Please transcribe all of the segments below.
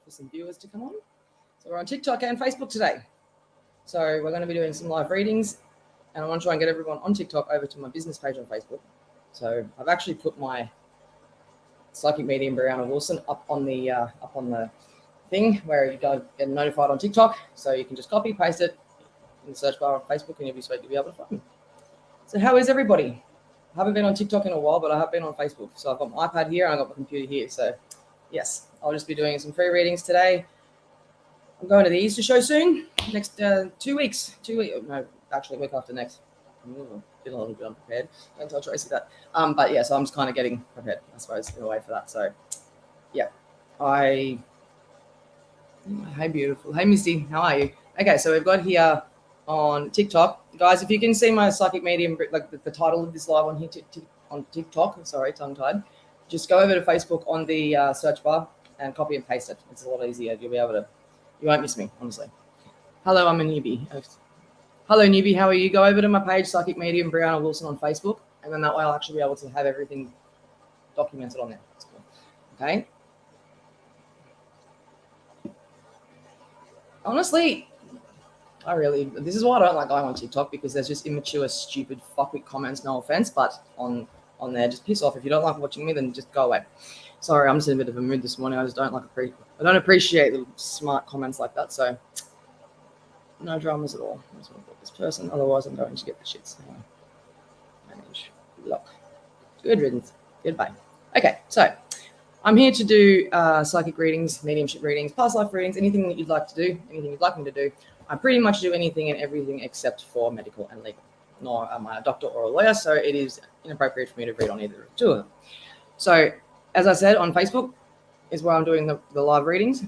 for some viewers to come on. So we're on TikTok and Facebook today. So we're going to be doing some live readings, and I want to try and get everyone on TikTok over to my business page on Facebook. So I've actually put my Psychic Medium Bree Wilson up on the thing where you guys get notified on TikTok. So you can just copy, paste it in the search bar on Facebook, and you'll be sweet to be able to find me. So how is everybody? I haven't been on TikTok in a while, but I have been on Facebook. So I've got my iPad here and I've got my computer here. So yes, I'll just be doing some free readings today. I'm going to the Easter show soon. Next 2 weeks. No, actually a week after next. I'm feeling a little bit unprepared. Don't tell Tracy that. But yeah, so I'm just kind of getting prepared, I suppose, in a way for that. So yeah, hey, beautiful. Hey, Misty, how are you? Okay, so we've got here on TikTok, guys. If you can see my Psychic Medium, like the title of this live on here on TikTok. Sorry, tongue-tied. Just go over to Facebook on the search bar and copy and paste it. It's a lot easier. You'll be able to. You won't miss me, honestly. Hello, I'm a newbie. Hello, newbie. How are you? Go over to my page, Psychic Medium Bree Wilson on Facebook, and then that way I'll actually be able to have everything documented on there. That's cool. Okay. Honestly, this is why I don't like going on TikTok, because there's just immature, stupid, fuckwit comments. No offense, but on there, just piss off. If you don't like watching me, then just go away. Sorry, I'm just in a bit of a mood this morning. I just don't appreciate the smart comments like that. So no dramas at all. I just want to put this person. Otherwise, I'm going to get the shits. Manage. Lock. Good riddance. Goodbye. Okay, so I'm here to do psychic readings, mediumship readings, past life readings, anything that you'd like to do, anything you'd like me to do. I pretty much do anything and everything except for medical and legal. Nor am I a doctor or a lawyer, so it is inappropriate for me to read on either of the two of them. So, as I said, on Facebook is where I'm doing the live readings.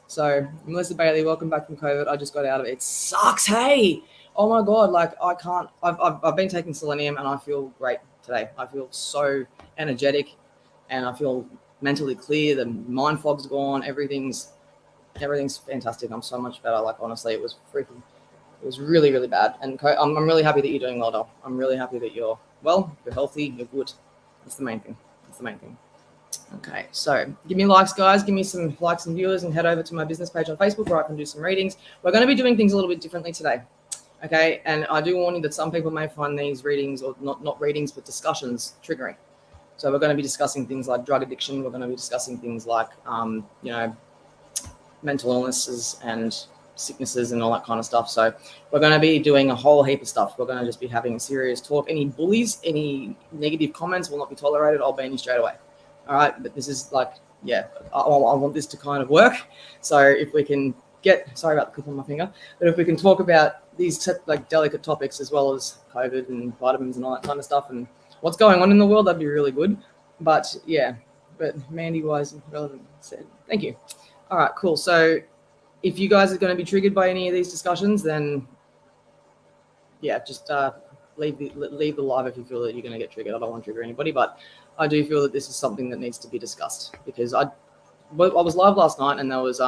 So, Melissa Bailey, welcome back from COVID. I just got out of it. It sucks, hey! Oh my God, like I can't. I've been taking selenium and I feel great today. I feel so energetic and I feel mentally clear. The mind fog's gone. Everything's fantastic. I'm so much better. Like, honestly, it was really, really bad. And I'm really happy that you're doing well, doll. I'm really happy that you're well, you're healthy, you're good. That's the main thing. Okay, so give me likes, guys. Give me some likes and viewers, and head over to my business page on Facebook where I can do some readings. We're going to be doing things a little bit differently today. Okay, and I do warn you that some people may find these readings, or not readings, but discussions, triggering. So we're going to be discussing things like drug addiction. We're going to be discussing things like, mental illnesses and sicknesses and all that kind of stuff. So we're going to be doing a whole heap of stuff. We're going to just be having serious talk. Any bullies, any negative comments will not be tolerated. I'll ban you straight away. All right. But this is like, yeah, I want this to kind of work. So if we can sorry about the clip on my finger, but if we can talk about these like delicate topics as well as COVID and vitamins and all that kind of stuff and what's going on in the world, that'd be really good. But yeah, Mandy Wise relevant said, thank you. All right, cool. So if you guys are going to be triggered by any of these discussions, then yeah, just leave the live if you feel that you're going to get triggered. I don't want to trigger anybody, but I do feel that this is something that needs to be discussed, because I was live last night and there was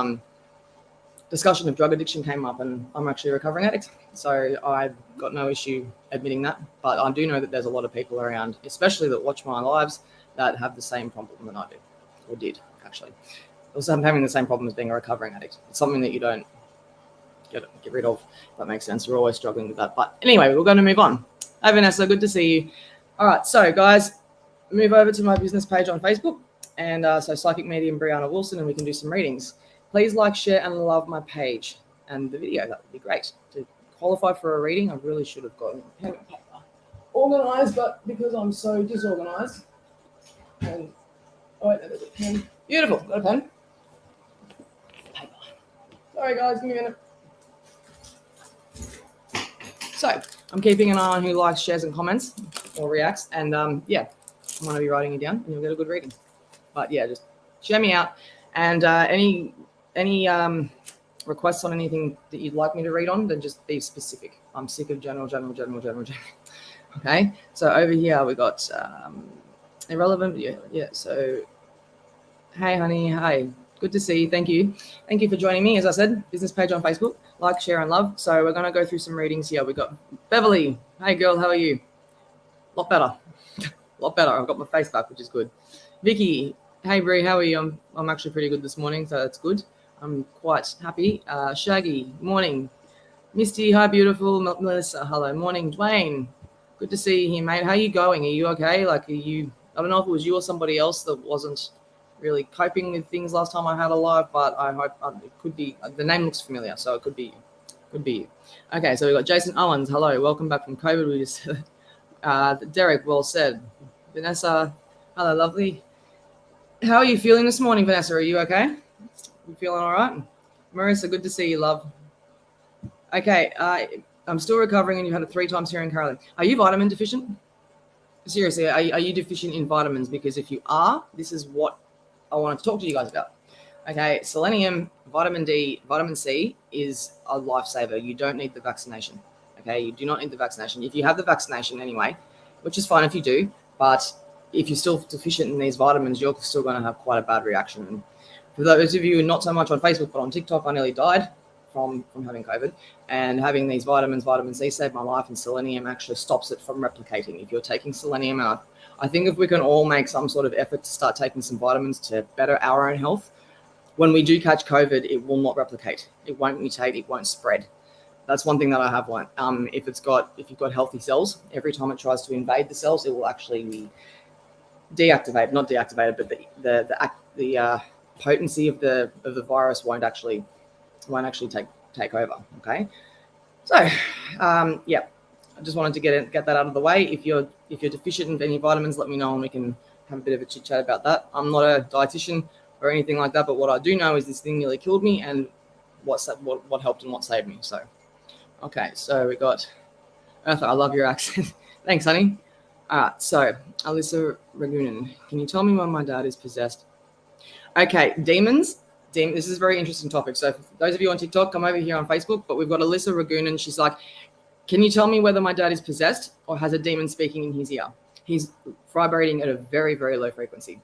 discussion of drug addiction came up, and I'm actually a recovering addict, so I've got no issue admitting that. But I do know that there's a lot of people around, especially that watch my lives, that have the same problem that I do, or did actually. Also, I'm having the same problem as being a recovering addict. It's something that you don't get rid of, if that makes sense. We're always struggling with that. But anyway, we're going to move on. Hi, Vanessa. Good to see you. All right. So, guys, move over to my business page on Facebook. And so Psychic Medium Bree Wilson, and we can do some readings. Please like, share, and love my page and the video. That would be great. To qualify for a reading, I really should have gotten a pen and paper organized, but because I'm so disorganized. And, oh, wait, there's a pen. Beautiful. Got a pen. Paper. Sorry, guys. Give me a minute. So I'm keeping an eye on who likes, shares, and comments or reacts. And yeah, I'm going to be writing it down, and you'll get a good reading. But yeah, just share me out. And any requests on anything that you'd like me to read on, then just be specific. I'm sick of general. Okay. So over here we got irrelevant. Yeah. So hey, honey. Hi. Good to see you. Thank you. Thank you for joining me. As I said, business page on Facebook. Like, share, and love. So we're going to go through some readings here. We got Beverly. Hey, girl. How are you? Lot better. Lot better. I've got my face back, which is good. Vicky. Hey, Bree. How are you? I'm actually pretty good this morning, so that's good. I'm quite happy. Shaggy, morning. Misty, hi, beautiful. Melissa, hello. Morning, Dwayne. Good to see you here, mate. How are you going? Are you okay? Like, are you? I don't know if it was you or somebody else that wasn't really coping with things last time I had a live, but I hope it could be. The name looks familiar, so it could be you. Could be you. Okay, so we've got Jason Owens. Hello, welcome back from COVID. We just Derek, well said. Vanessa, hello, lovely. How are you feeling this morning, Vanessa? Are you okay? You feeling all right? Marissa, good to see you, love. Okay, I'm still recovering, and you've had it 3 times here in Caroline. Are you vitamin deficient? Seriously, are you deficient in vitamins? Because if you are, this is what I wanted to talk to you guys about. Okay, selenium, vitamin D, vitamin C is a lifesaver. You don't need the vaccination. Okay, you do not need the vaccination. If you have the vaccination anyway, which is fine if you do, but if you're still deficient in these vitamins, you're still going to have quite a bad reaction. And for those of you not so much on Facebook, but on TikTok, I nearly died from having COVID, and having these vitamins, vitamin C saved my life, and selenium actually stops it from replicating. If you're taking selenium out, I think if we can all make some sort of effort to start taking some vitamins to better our own health, when we do catch COVID, it will not replicate. It won't mutate. It won't spread. That's one thing that I have learned. If you've got healthy cells, every time it tries to invade the cells, it will actually deactivate, not deactivated, but the potency of the virus won't actually take over. Okay, so yeah, I just wanted to get that out of the way. If you're deficient in any vitamins, let me know and we can have a bit of a chit chat about that. I'm not a dietitian or anything like that, but what I do know is this thing nearly killed me, and what helped and what saved me. So okay, so we got Eartha, I love your accent. Thanks, honey. All right, so Alyssa Ragunan, can you tell me when my dad is possessed? Okay, demons. This is a very interesting topic. So for those of you on TikTok, come over here on Facebook. But we've got Alyssa Ragunan. She's like, can you tell me whether my dad is possessed or has a demon speaking in his ear? He's vibrating at a very, very low frequency.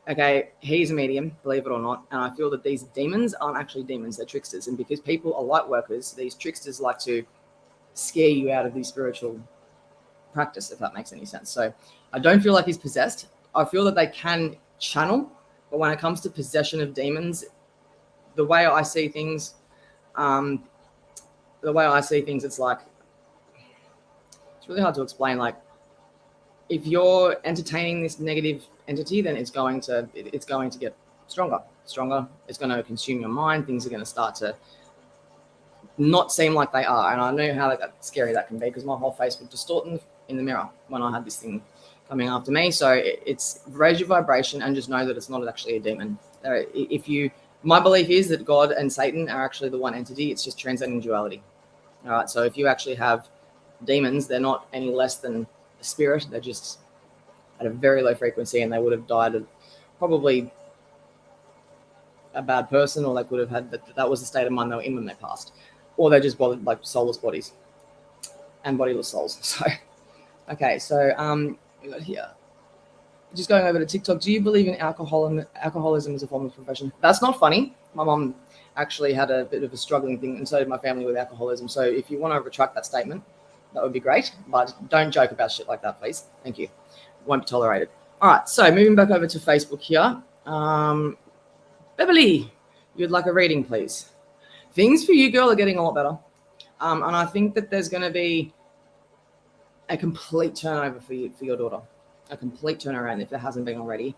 Okay, he's a medium, believe it or not. And I feel that these demons aren't actually demons, they're tricksters. And because people are light workers, these tricksters like to scare you out of the spiritual practice, if that makes any sense. So I don't feel like he's possessed. I feel that they can channel, but when it comes to possession of demons, the way I see things, it's like, it's really hard to explain. Like, if you're entertaining this negative entity, then it's going to get stronger. It's going to consume your mind. Things are going to start to not seem like they are. And I know how scary that can be, because my whole face would distort in the mirror when I had this thing coming after me. So it's raise your vibration and just know that it's not actually a demon. My belief is that God and Satan are actually the one entity. It's just transcending duality. All right. So if you actually have demons, they're not any less than a spirit. They're just at a very low frequency, and they would have died probably a bad person, or they could have had that was the state of mind they were in when they passed, or they're just like soulless bodies and bodiless souls. So, okay. So we got here. Just going over to TikTok, do you believe in alcoholism as a form of profession? That's not funny. My mom actually had a bit of a struggling thing, and so did my family, with alcoholism. So if you want to retract that statement, that would be great. But don't joke about shit like that, please. Thank you. Won't be tolerated. All right, so moving back over to Facebook here. Beverly, you'd like a reading, please? Things for you, girl, are getting a lot better. And I think that there's going to be a complete turnover for your daughter. A complete turnaround, if there hasn't been already.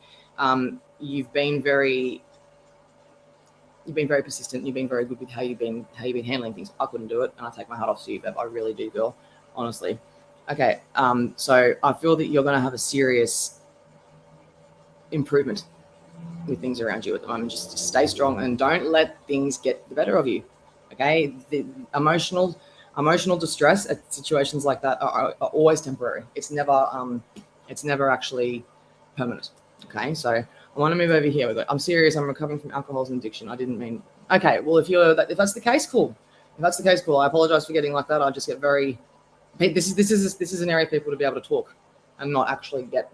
You've been very persistent. You've been very good with how you've been handling things. I couldn't do it, and I take my hat off to you, Bev. I really do, girl. Honestly. Okay. So I feel that you're going to have a serious improvement with things around you at the moment. Just stay strong and don't let things get the better of you. Okay. The emotional distress at situations like that are always temporary. It's never actually permanent. Okay, so I want to move over here. I'm serious. I'm recovering from alcoholism addiction. I didn't mean. Okay, well, if that's the case, cool. If that's the case, cool. I apologize for getting like that. I just get very. This is an area for people to be able to talk and not actually get.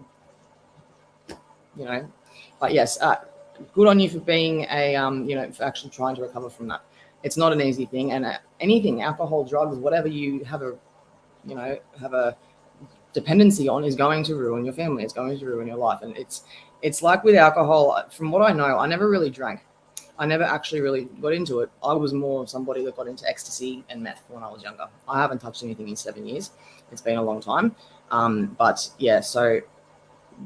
But yes, good on you for being for actually trying to recover from that. It's not an easy thing, and anything, alcohol, drugs, whatever you have a dependency on is going to ruin your family. It's going to ruin your life. And it's like with alcohol, from what I know, I never really drank. I never actually really got into it. I was more of somebody that got into ecstasy and meth when I was younger. I haven't touched anything in 7 years. It's been a long time. But yeah, so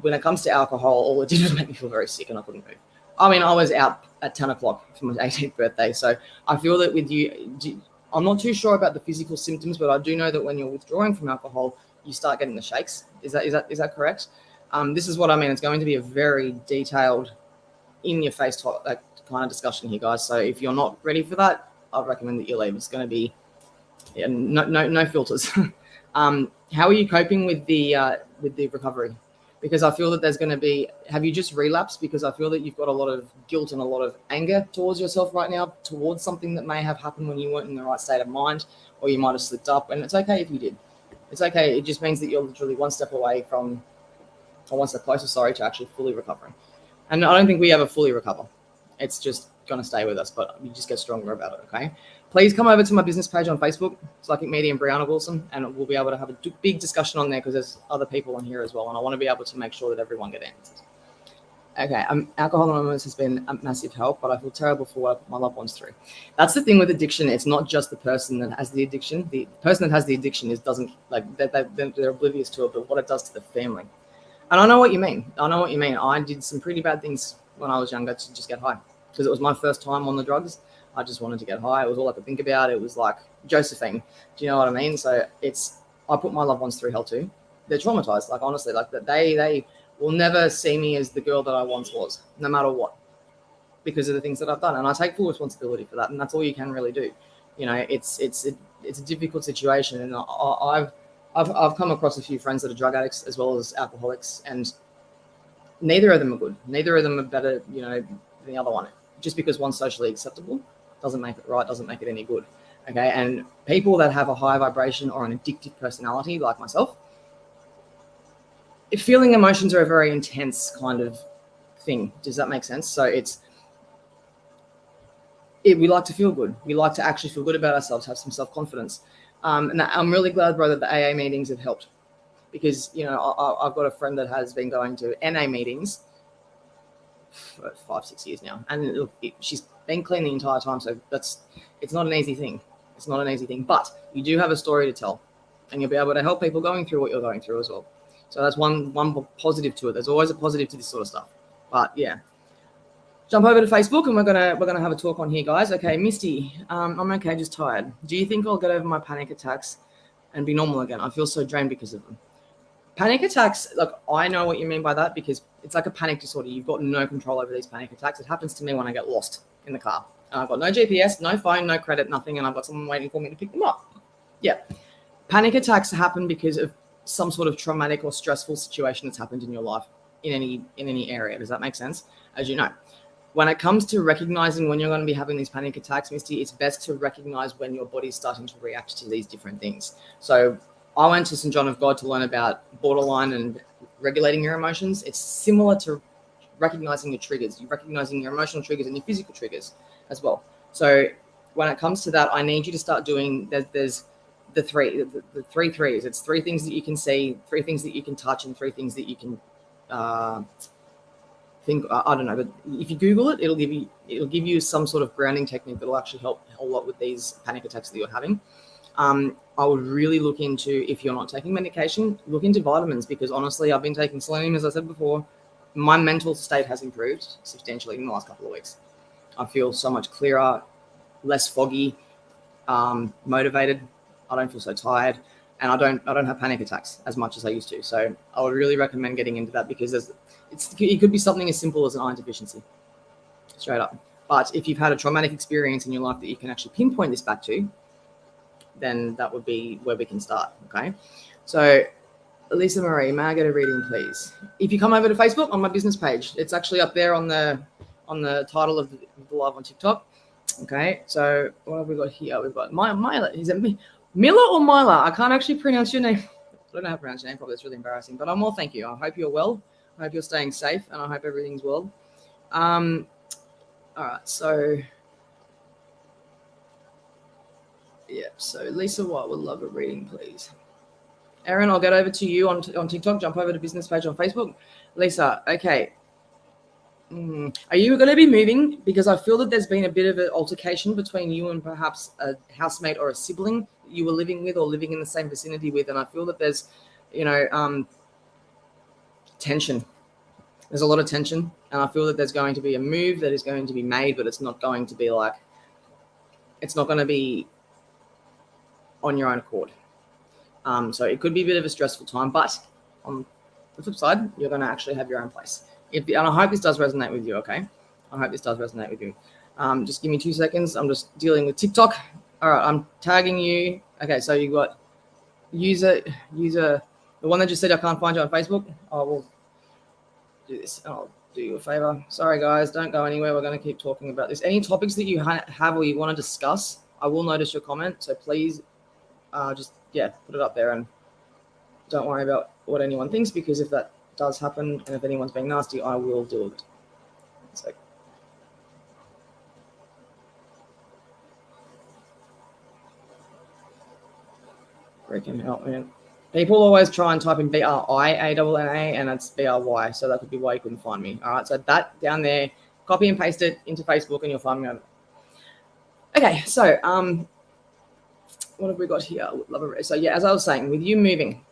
when it comes to alcohol, all it did was make me feel very sick and I couldn't move. I mean, I was out at 10 o'clock for my 18th birthday. So I feel that with you, I'm not too sure about the physical symptoms, but I do know that when you're withdrawing from alcohol, you start getting the shakes. Is that correct? This is what I mean. It's going to be a very detailed, in-your-face kind of discussion here, guys. So if you're not ready for that, I'd recommend that you leave. It's going to be no filters. How are you coping with the recovery? Because I feel that there's going to be, have you just relapsed? Because I feel that you've got a lot of guilt and a lot of anger towards yourself right now, towards something that may have happened when you weren't in the right state of mind, or you might have slipped up. And it's okay if you did. It's okay. It just means that you're literally one step away from, or one step closer, to actually fully recovering. And I don't think we ever fully recover. It's just going to stay with us, but you just get stronger about it, okay? Please come over to my business page on Facebook, Psychic Medium Bree Wilson, and we'll be able to have a big discussion on there because there's other people on here as well, and I want to be able to make sure that everyone gets answers. Okay, Alcohol Anonymous has been a massive help, but I feel terrible for what my loved ones through. That's the thing with addiction. It's not just the person that has the addiction. The person that has the addiction they're oblivious to it, but what it does to the family. And I know what you mean. I did some pretty bad things when I was younger to just get high because it was my first time on the drugs. I just wanted to get high. It was all I could think about. It was like Josephine. Do you know what I mean? So I put my loved ones through hell too. They're traumatized. Like, honestly, like they will never see me as the girl that I once was, no matter what, because of the things that I've done. And I take full responsibility for that. And that's all you can really do. You know, it's a difficult situation. And I've come across a few friends that are drug addicts as well as alcoholics, and neither of them are good. Neither of them are better, than the other one. Just because one's socially acceptable doesn't make it right, doesn't make it any good. Okay. And people that have a high vibration or an addictive personality like myself, feeling emotions are a very intense kind of thing. Does that make sense? So we like to feel good. We like to actually feel good about ourselves, have some self-confidence. And I'm really glad, bro, that the AA meetings have helped because, I've got a friend that has been going to NA meetings for 5-6 years now. And look, she's been clean the entire time. So it's not an easy thing. It's not an easy thing, but you do have a story to tell and you'll be able to help people going through what you're going through as well. So that's one positive to it. There's always a positive to this sort of stuff. But yeah, jump over to Facebook and we're gonna have a talk on here, guys. Okay, Misty, I'm okay, just tired. Do you think I'll get over my panic attacks and be normal again? I feel so drained because of them. Panic attacks, look, I know what you mean by that because it's like a panic disorder. You've got no control over these panic attacks. It happens to me when I get lost in the car. I've got no GPS, no phone, no credit, nothing, and I've got someone waiting for me to pick them up. Yeah, panic attacks happen because of some sort of traumatic or stressful situation that's happened in your life in any area. Does that make sense? As you know, when it comes to recognizing when you're going to be having these panic attacks, Misty, it's best to recognize when your body's starting to react to these different things. So I went to St. John of God to learn about borderline and regulating your emotions. It's similar to recognizing your triggers. You're recognizing your emotional triggers and your physical triggers as well. So when it comes to that, I need you to start doing, there's the three threes. It's 3 things that you can see, 3 things that you can touch, and 3 things that you can think. I don't know, but if you Google it, it'll give you some sort of grounding technique that'll actually help a lot with these panic attacks that you're having. I would really look into, if you're not taking medication, look into vitamins, because honestly, I've been taking selenium, as I said before. My mental state has improved substantially in the last couple of weeks. I feel so much clearer, less foggy, motivated. I don't feel so tired, and I don't have panic attacks as much as I used to. So I would really recommend getting into that because it could be something as simple as an iron deficiency, straight up. But if you've had a traumatic experience in your life that you can actually pinpoint this back to, then that would be where we can start. Okay. So Lisa Marie, may I get a reading, please? If you come over to Facebook on my business page, it's actually up there on the title of the live on TikTok. Okay. So what have we got here? We've got Mila. Is it me? Mila or Mila? I can't actually pronounce your name. I don't know how to pronounce your name. Probably it's really embarrassing, but I'm well. Thank you. I hope you're well. I hope you're staying safe, and I hope everything's well. All right. So yeah. So Lisa White would love a reading, please. Aaron, I'll get over to you on TikTok. Jump over to business page on Facebook. Lisa, okay. Are you going to be moving? Because I feel that there's been a bit of an altercation between you and perhaps a housemate or a sibling that you were living with or living in the same vicinity with. And I feel that there's, tension. There's a lot of tension. And I feel that there's going to be a move that is going to be made, but it's not going to be on your own accord. So it could be a bit of a stressful time, but on the flip side, you're going to actually have your own place. And I hope this does resonate with you, okay? I hope this does resonate with you. Just give me 2 seconds. I'm just dealing with TikTok. All right, I'm tagging you. Okay, so you got user, the one that just said I can't find you on Facebook. I will do this. I'll do you a favor. Sorry, guys, don't go anywhere. We're going to keep talking about this. Any topics that you have or you want to discuss, I will notice your comment. So please put it up there and don't worry about what anyone thinks, because if that does happen and if anyone's being nasty, I will deal with it. So freaking help, man. People always try and type in BRIANNA and it's BRY, so that could be why you couldn't find me. All right, so that down there, copy and paste it into Facebook and you'll find me over there. Okay, so what have we got here? So yeah, as I was saying, with you moving,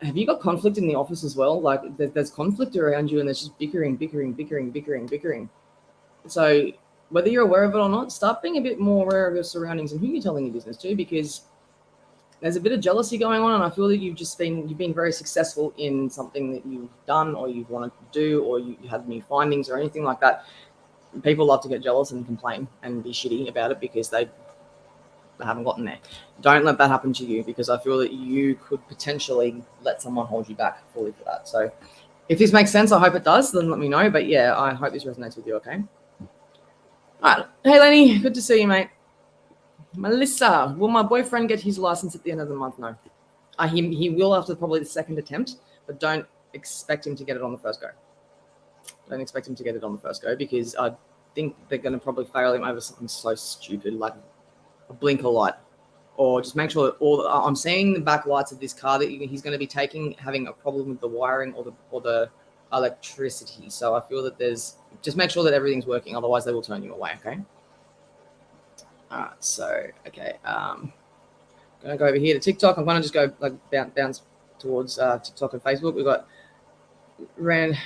have you got conflict in the office as well? Like there's conflict around you and there's just bickering. So whether you're aware of it or not, start being a bit more aware of your surroundings and who you're telling your business to, because there's a bit of jealousy going on, and I feel that you've been very successful in something that you've done or you've wanted to do, or you had new findings or anything like that. People love to get jealous and complain and be shitty about it because they haven't gotten there. Don't let that happen to you, because I feel that you could potentially let someone hold you back fully for that. So if this makes sense, I hope it does, then let me know. But yeah, I hope this resonates with you, okay? All right. Hey, Lenny, good to see you, mate. Melissa, will my boyfriend get his license at the end of the month? No. He will after probably the second attempt, but don't expect him to get it on the first go. Don't expect him to get it on the first go, because I think they're going to probably fail him over something so stupid like a blinker light, or just make sure that I'm seeing the back lights of this car that he's going to be taking having a problem with the wiring or the electricity. So I feel that just make sure that everything's working, otherwise they will turn you away. Okay. All right. So okay, I'm gonna go over here to TikTok. I'm gonna just go like bounce towards TikTok and Facebook. We've got Rand.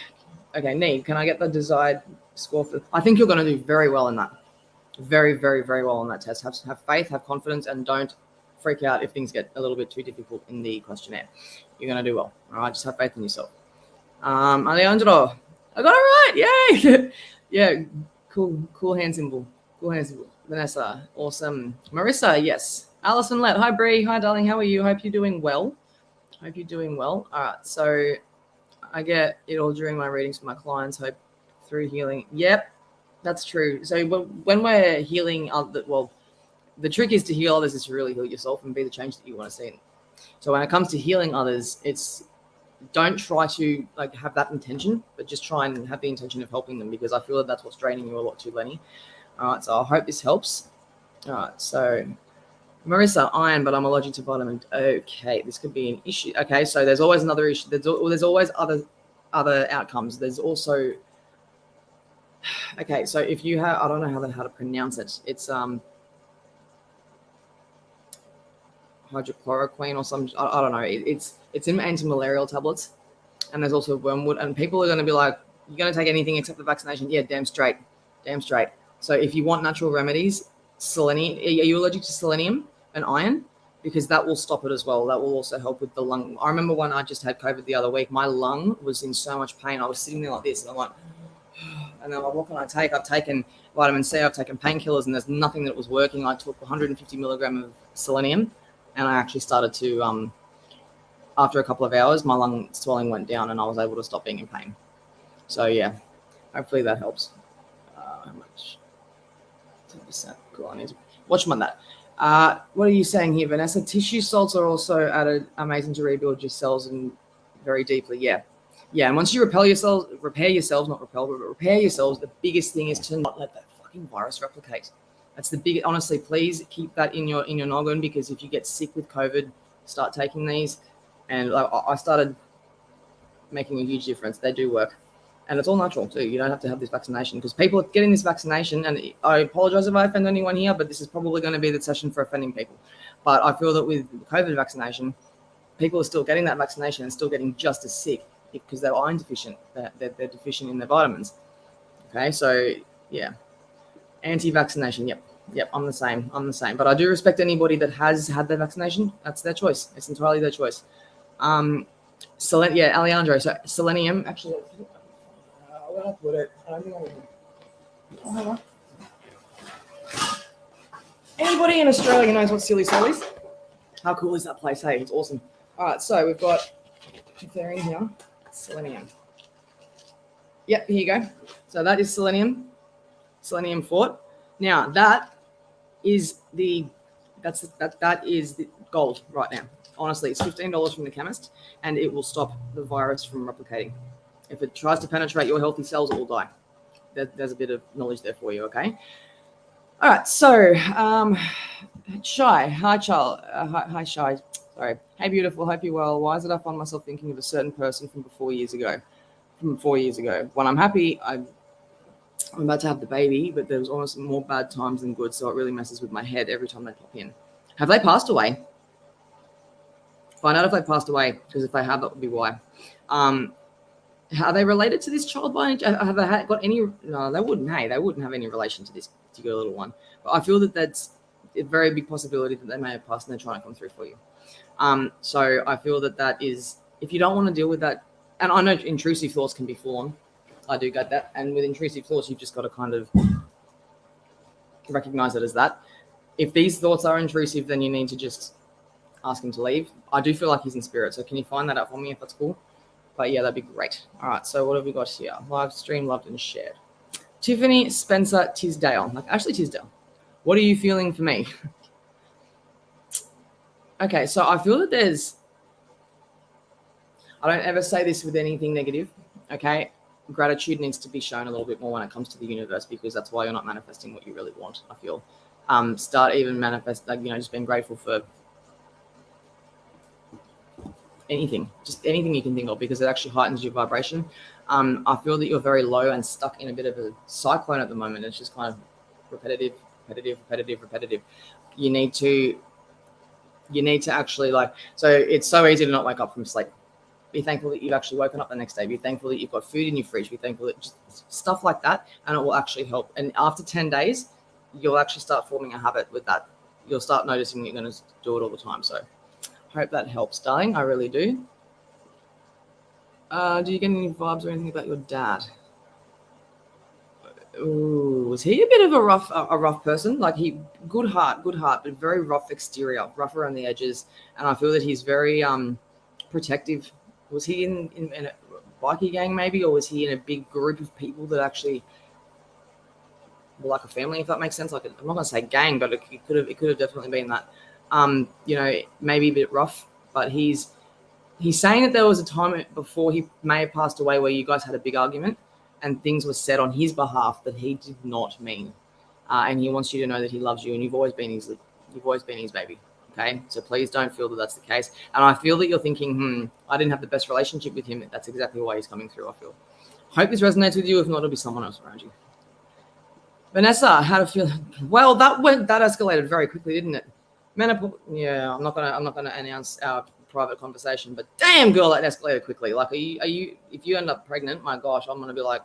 Okay, Neve, can I get the desired score for? I think you're going to do very well in that. Very, very, very well on that test. Have faith, have confidence, and don't freak out if things get a little bit too difficult in the questionnaire. You're going to do well. All right, just have faith in yourself. Alejandro, I got it right. Yay! Yeah, cool hand symbol. Cool hand symbol. Vanessa, awesome. Marissa, yes. Alison Lett, hi Bree, hi darling, how are you? Hope you're doing well. All right, so I get it all during my readings for my clients. Hope through healing. Yep. That's true. So when we're healing, the trick is to heal others is to really heal yourself and be the change that you want to see. So when it comes to healing others, don't try to like have that intention, but just try and have the intention of helping them, because I feel that that's what's draining you a lot too, Lenny. All right, so I hope this helps. All right, so Marissa, iron, but I'm allergic to vitamin. Okay, this could be an issue. Okay, so there's always another issue. There's always other outcomes. There's also okay, so if you have, I don't know how to pronounce it. It's hydrochloroquine or some, I don't know. It's in anti-malarial tablets, and there's also wormwood. And people are going to be like, "You're going to take anything except the vaccination?" Yeah, damn straight. So if you want natural remedies, selenium. Are you allergic to selenium and iron? Because that will stop it as well. That will also help with the lung. I remember when I just had COVID the other week, my lung was in so much pain. I was sitting there like this, and I'm like. And then what can I take? I've taken vitamin C, I've taken painkillers, and there's nothing that was working. I took 150 milligram of selenium, and I actually started to, after a couple of hours, my lung swelling went down, and I was able to stop being in pain. So yeah, hopefully that helps. How much? 10%. Cool. I need to watch them on that. What are you saying here, Vanessa? Tissue salts are also added, amazing to rebuild your cells and very deeply. Yeah, and once you repair yourselves, the biggest thing is to not let that fucking virus replicate. That's the big. Honestly, please keep that in your noggin, because if you get sick with COVID, start taking these. And I started making a huge difference. They do work. And it's all natural too. You don't have to have this vaccination, because people are getting this vaccination, and I apologize if I offend anyone here, but this is probably going to be the session for offending people. But I feel that with COVID vaccination, people are still getting that vaccination and still getting just as sick because they're iron deficient. They're deficient in their vitamins. Okay, so yeah, anti-vaccination. Yep, I'm the same. But I do respect anybody that has had their vaccination. That's their choice. It's entirely their choice. Alejandro. So selenium, actually, where did I put it? I don't think I will. Anybody in Australia knows what Silly Sol is? How cool is that place? Hey, it's awesome. All right, so we've got, if they're in here, selenium. Yep, here you go. So that is selenium fort. Now that is the gold right now. Honestly, it's $15 from the chemist, and it will stop the virus from replicating. If it tries to penetrate your healthy cells, it will die. There's a bit of knowledge there for you, okay? All right, so Shy. Hi, Charles. Hi, Shy. Sorry. Hey, beautiful. Hope you're well. Why is it I find myself thinking of a certain person from 4 years ago? When I'm happy, I'm about to have the baby, but there was almost more bad times than good, so it really messes with my head every time they pop in. Have they passed away? Find out if they passed away, because if they have, that would be why. Are they related to this child by any? Have they got any? No, they wouldn't. Hey, they wouldn't have any relation to this particular little one. But I feel that that's a very big possibility that they may have passed and they're trying to come through for you. So I feel that is, if you don't want to deal with that, and I know intrusive thoughts can be full on. I do get that. And with intrusive thoughts, you've just got to kind of recognize it as that. If these thoughts are intrusive, then you need to just ask him to leave. I do feel like he's in spirit, so can you find that out for me if that's cool? But yeah, that'd be great. All right, so what have we got here? Live stream, loved and shared. Tiffany Spencer Tisdale, like Ashley Tisdale. What are you feeling for me? Okay, so I feel that I don't ever say this with anything negative, okay? Gratitude needs to be shown a little bit more when it comes to the universe, because that's why you're not manifesting what you really want, I feel. Start even manifest, just being grateful for anything, just anything you can think of, because it actually heightens your vibration. I feel that you're very low and stuck in a bit of a cyclone at the moment. It's just kind of repetitive. You need to actually so it's so easy to not wake up from sleep. Be thankful that you've actually woken up the next day. Be thankful that you've got food in your fridge. Be thankful that just stuff like that, and it will actually help. And after 10 days, you'll actually start forming a habit with that. You'll start noticing you're going to do it all the time. So hope that helps, darling. I really do. Do you get any vibes or anything about your dad? Ooh, was he a bit of a rough person? Like good heart, but very rough exterior, rough around the edges. And I feel that he's very protective. Was he in a bikie gang maybe, or was he in a big group of people that actually were like a family, if that makes sense? Like, I'm not going to say gang, but it could have definitely been that. Maybe a bit rough, but he's saying that there was a time before he may have passed away where you guys had a big argument and things were said on his behalf that he did not mean, and he wants you to know that he loves you and you've always been his baby. Okay, so please don't feel that that's the case. And I feel that you're thinking, I didn't have the best relationship with him. That's exactly why he's coming through, I feel. Hope this resonates with you. If not, it'll be someone else around you. Vanessa, how to feel? Well, that escalated very quickly, didn't it? Menopause. Yeah, I'm not gonna announce our private conversation, but damn, girl, that escalated quickly. Like, are you? If you end up pregnant, my gosh, I'm gonna be like,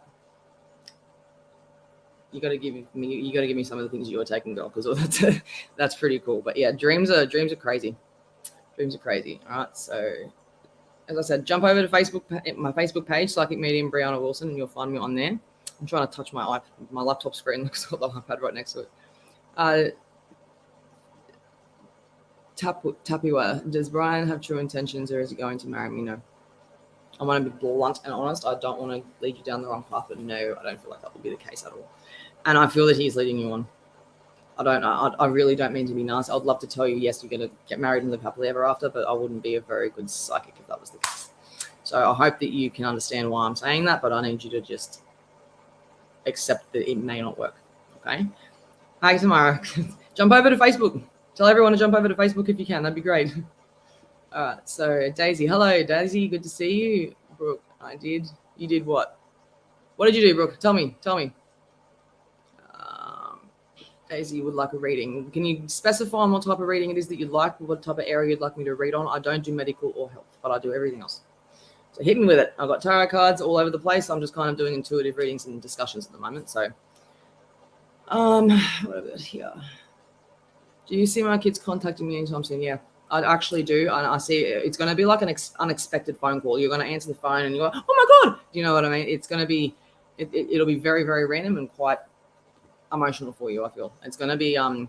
you got to give me some of the things you were taking, girl, because that's pretty cool. But yeah, dreams are crazy. Dreams are crazy. All right, so as I said, jump over to my Facebook page, Psychic Medium Brianna Wilson, and you'll find me on there. I'm trying to touch my laptop screen because I've got the iPad right next to it. Tapiwa, does Brian have true intentions, or is he going to marry me? No. I want to be blunt and honest. I don't want to lead you down the wrong path, but no, I don't feel like that will be the case at all. And I feel that he's leading you on. I really don't mean to be nice. I'd love to tell you, yes, you're going to get married and live happily ever after, but I wouldn't be a very good psychic if that was the case. So I hope that you can understand why I'm saying that, but I need you to just accept that it may not work. Okay? Hi, Tamara. Jump over to Facebook. Tell everyone to jump over to Facebook if you can. That'd be great. All right. So Daisy. Hello, Daisy. Good to see you. Brooke, I did. You did what? What did you do, Brooke? Tell me. Daisy would like a reading. Can you specify on what type of reading it is that you'd like, what type of area you'd like me to read on? I don't do medical or health, but I do everything else. So hit me with it. I've got tarot cards all over the place. I'm just kind of doing intuitive readings and discussions at the moment. So, what about here? Do you see my kids contacting me anytime soon? Yeah, I actually do. And I see it's going to be like an unexpected phone call. You're going to answer the phone and you go, oh my God. Do you know what I mean? It's going to be, it'll be very, very random and quite emotional for you. I feel it's going to be, you're going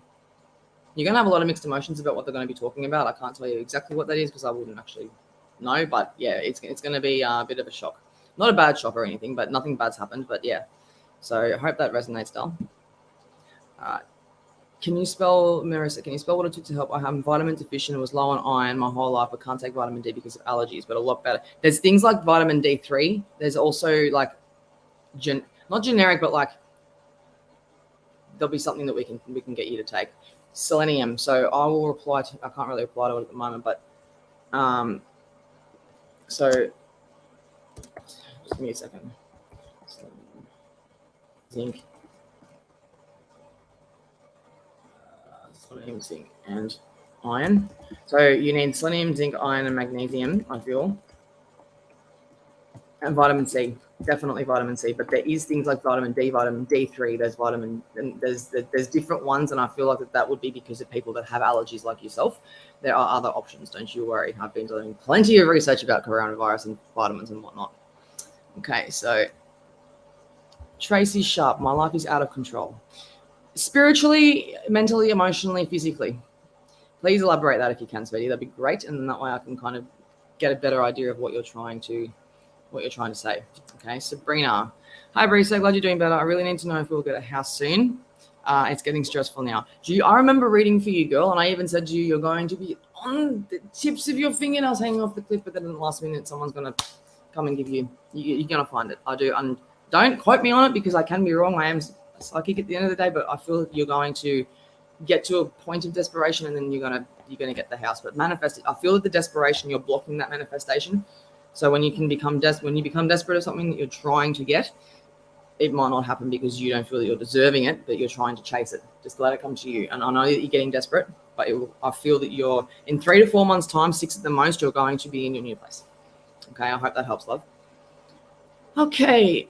to have a lot of mixed emotions about what they're going to be talking about. I can't tell you exactly what that is because I wouldn't actually know, but yeah, it's going to be a bit of a shock. Not a bad shock or anything, but nothing bad's happened. But yeah, so I hope that resonates, Dal. Can you spell, Marissa, can you spell what it took to help? I'm vitamin deficient and was low on iron my whole life. I can't take vitamin D because of allergies, but a lot better. There's things like vitamin D3. There's also like, not generic, but like there'll be something that we can get you to take. Selenium. So I will reply to, I can't really reply to it at the moment, but so just give me a second. Zinc. Selenium, zinc, and iron. So you need selenium, zinc, iron, and magnesium, I feel. And vitamin C, definitely vitamin C. But there is things like vitamin D, vitamin D3. There's vitamin, and there's different ones, and I feel like that would be because of people that have allergies like yourself. There are other options, don't you worry. I've been doing plenty of research about coronavirus and vitamins and whatnot. Okay, so Tracy Sharp, my life is out of control. Spiritually, mentally, emotionally, physically. Please elaborate that if you can, sweetie. That'd be great, and then that way I can kind of get a better idea of what you're trying to say. Okay, Sabrina. Hi, Bree. So glad you're doing better. I really need to know if we'll get a house soon. It's getting stressful now. I remember reading for you, girl, and I even said to you, you're going to be on the tips of your fingernails hanging off the cliff, but then in the last minute, someone's going to come and give you. You're going to find it. I do. And don't quote me on it because I can be wrong. I am psychic at the end of the day, but I feel that you're going to get to a point of desperation, and then you're gonna get the house. But manifest it. I feel that the desperation, you're blocking that manifestation. So when you become desperate of something that you're trying to get, it might not happen because you don't feel that you're deserving it, but you're trying to chase it. Just let it come to you. And I know that you're getting desperate, but I feel that you're in 3 to 4 months' time, 6 at the most, you're going to be in your new place. Okay, I hope that helps, love. Okay,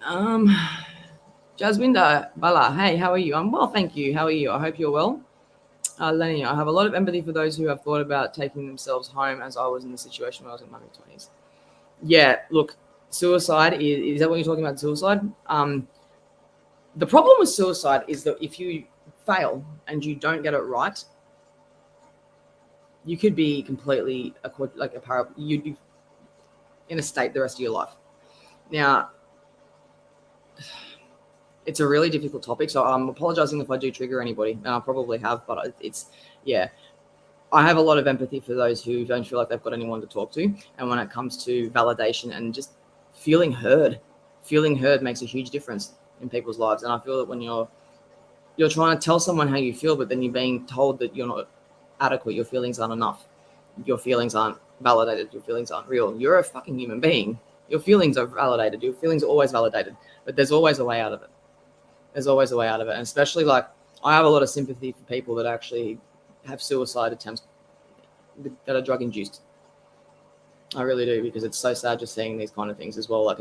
Jaswinda Bala, hey, how are you? I'm well, thank you. How are you? I hope you're well. Lenny, I have a lot of empathy for those who have thought about taking themselves home, as I was in the situation when I was in my mid-20s. Yeah, look, suicide, is that what you're talking about, suicide? The problem with suicide is that if you fail and you don't get it right, you could be completely, you'd be in a state the rest of your life. Now, it's a really difficult topic, so I'm apologizing if I do trigger anybody, and I probably have, but I have a lot of empathy for those who don't feel like they've got anyone to talk to, and when it comes to validation and just feeling heard makes a huge difference in people's lives. And I feel that when you're trying to tell someone how you feel, but then you're being told that you're not adequate, your feelings aren't enough, your feelings aren't validated, your feelings aren't real. You're a fucking human being. Your feelings are validated. Your feelings are always validated, but there's always a way out of it. There's always a way out of it. And especially, like, I have a lot of sympathy for people that actually have suicide attempts that are drug induced. I really do, because it's so sad just seeing these kind of things as well. Like,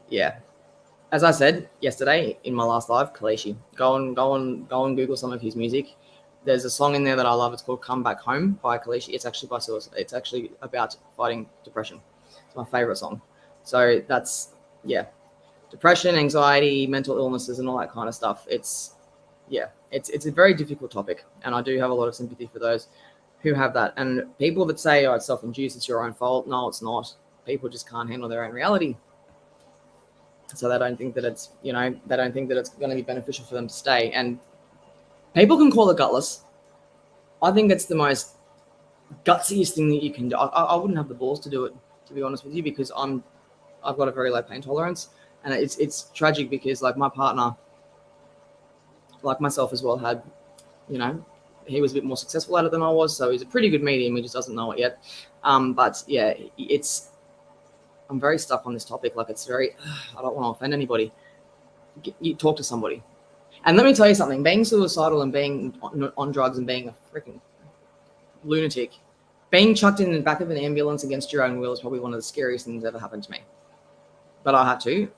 yeah. As I said yesterday in my last live, Kaleshi, go and Google some of his music. There's a song in there that I love. It's called "Come Back Home" by Kaleshi. It's actually by suicide. It's actually about fighting depression. It's my favorite song. So that's, yeah, depression, anxiety, mental illnesses, and all that kind of stuff. It's a very difficult topic, and I do have a lot of sympathy for those who have that. And people that say, "Oh, it's self-induced, it's your own fault." No, it's not. People just can't handle their own reality, so they don't think that it's going to be beneficial for them to stay. And people can call it gutless. I think it's the most gutsiest thing that you can do. I wouldn't have the balls to do it, to be honest with you, because I've got a very low pain tolerance, and it's tragic because, like, my partner, like myself as well, had, he was a bit more successful at it than I was, so he's a pretty good medium. He just doesn't know it yet. But yeah, I'm very stuck on this topic. Like it's very, I don't want to offend anybody. You talk to somebody. And let me tell you something, being suicidal and being on drugs and being a freaking lunatic, being chucked in the back of an ambulance against your own will is probably one of the scariest things that ever happened to me. But I had to,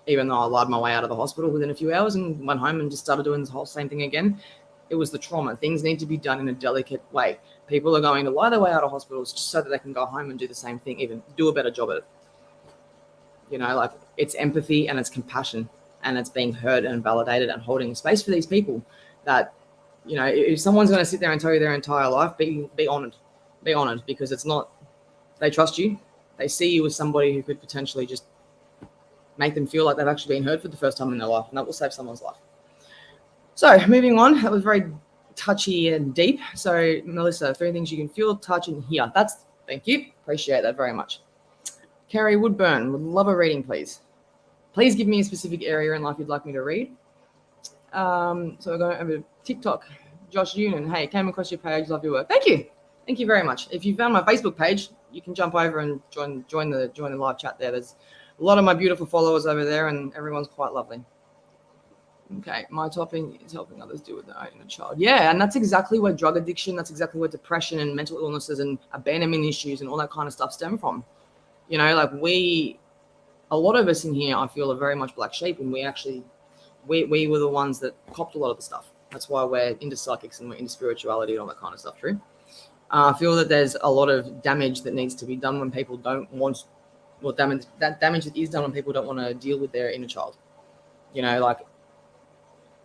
even though I lied my way out of the hospital within a few hours and went home and just started doing this whole same thing again. It was the trauma. Things need to be done in a delicate way. People are going to lie their way out of hospitals just so that they can go home and do the same thing, even do a better job at it. You know, like it's empathy and it's compassion and it's being heard and validated and holding space for these people that, you know, if someone's going to sit there and tell you their entire life, be honored. Be honored because it's not, they trust you. They see you as somebody who could potentially just make them feel like they've actually been heard for the first time in their life, and that will save someone's life. So moving on, that was very touchy and deep. So Melissa, 3 things you can feel, touch, and hear. Thank you. Appreciate that very much. Carrie Woodburn, would love a reading, please. Please give me a specific area in life you'd like me to read. So we're going over to TikTok. Josh Unan, hey, came across your page, love your work. Thank you. Thank you very much. If you found my Facebook page, you can jump over and join the live chat there. There's a lot of my beautiful followers over there, and everyone's quite lovely. Okay, my topic is helping others deal with their own inner child. Yeah, and that's exactly where drug addiction, that's exactly where depression and mental illnesses and abandonment issues and all that kind of stuff stem from. You know, like a lot of us in here, I feel, are very much black sheep, and we were the ones that copped a lot of the stuff. That's why we're into psychics and we're into spirituality and all that kind of stuff, true? I feel that there's a lot of damage that needs to be done when people don't want, well, damage that is done when people don't want to deal with their inner child. You know, like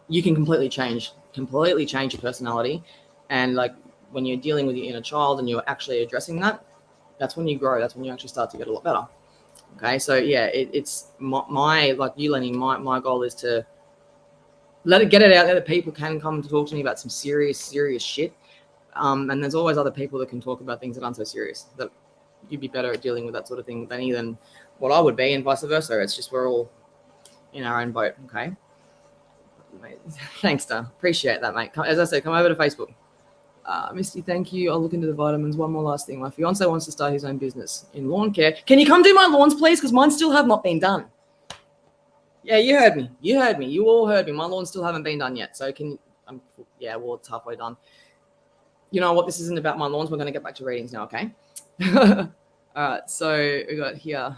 you can completely change your personality. And like when you're dealing with your inner child and you're actually addressing that, that's when you grow. That's when you actually start to get a lot better. Okay. So yeah, it's my like you, Lenny, my goal is to get it out there that people can come to talk to me about some serious shit. And there's always other people that can talk about things that aren't so serious, that you'd be better at dealing with that sort of thing than what I would be, and vice versa. It's just we're all in our own boat. Okay. Mate, thanks, Dan. Appreciate that, mate. As I said, come over to Facebook. Misty, thank you. I'll look into the vitamins. One more last thing. My fiance wants to start his own business in lawn care. Can you come do my lawns, please? Because mine still have not been done. Yeah, you heard me. You all heard me. My lawns still haven't been done yet. So it's halfway done. You know what? This isn't about my lawns. We're going to get back to readings now, okay? All right. So we got here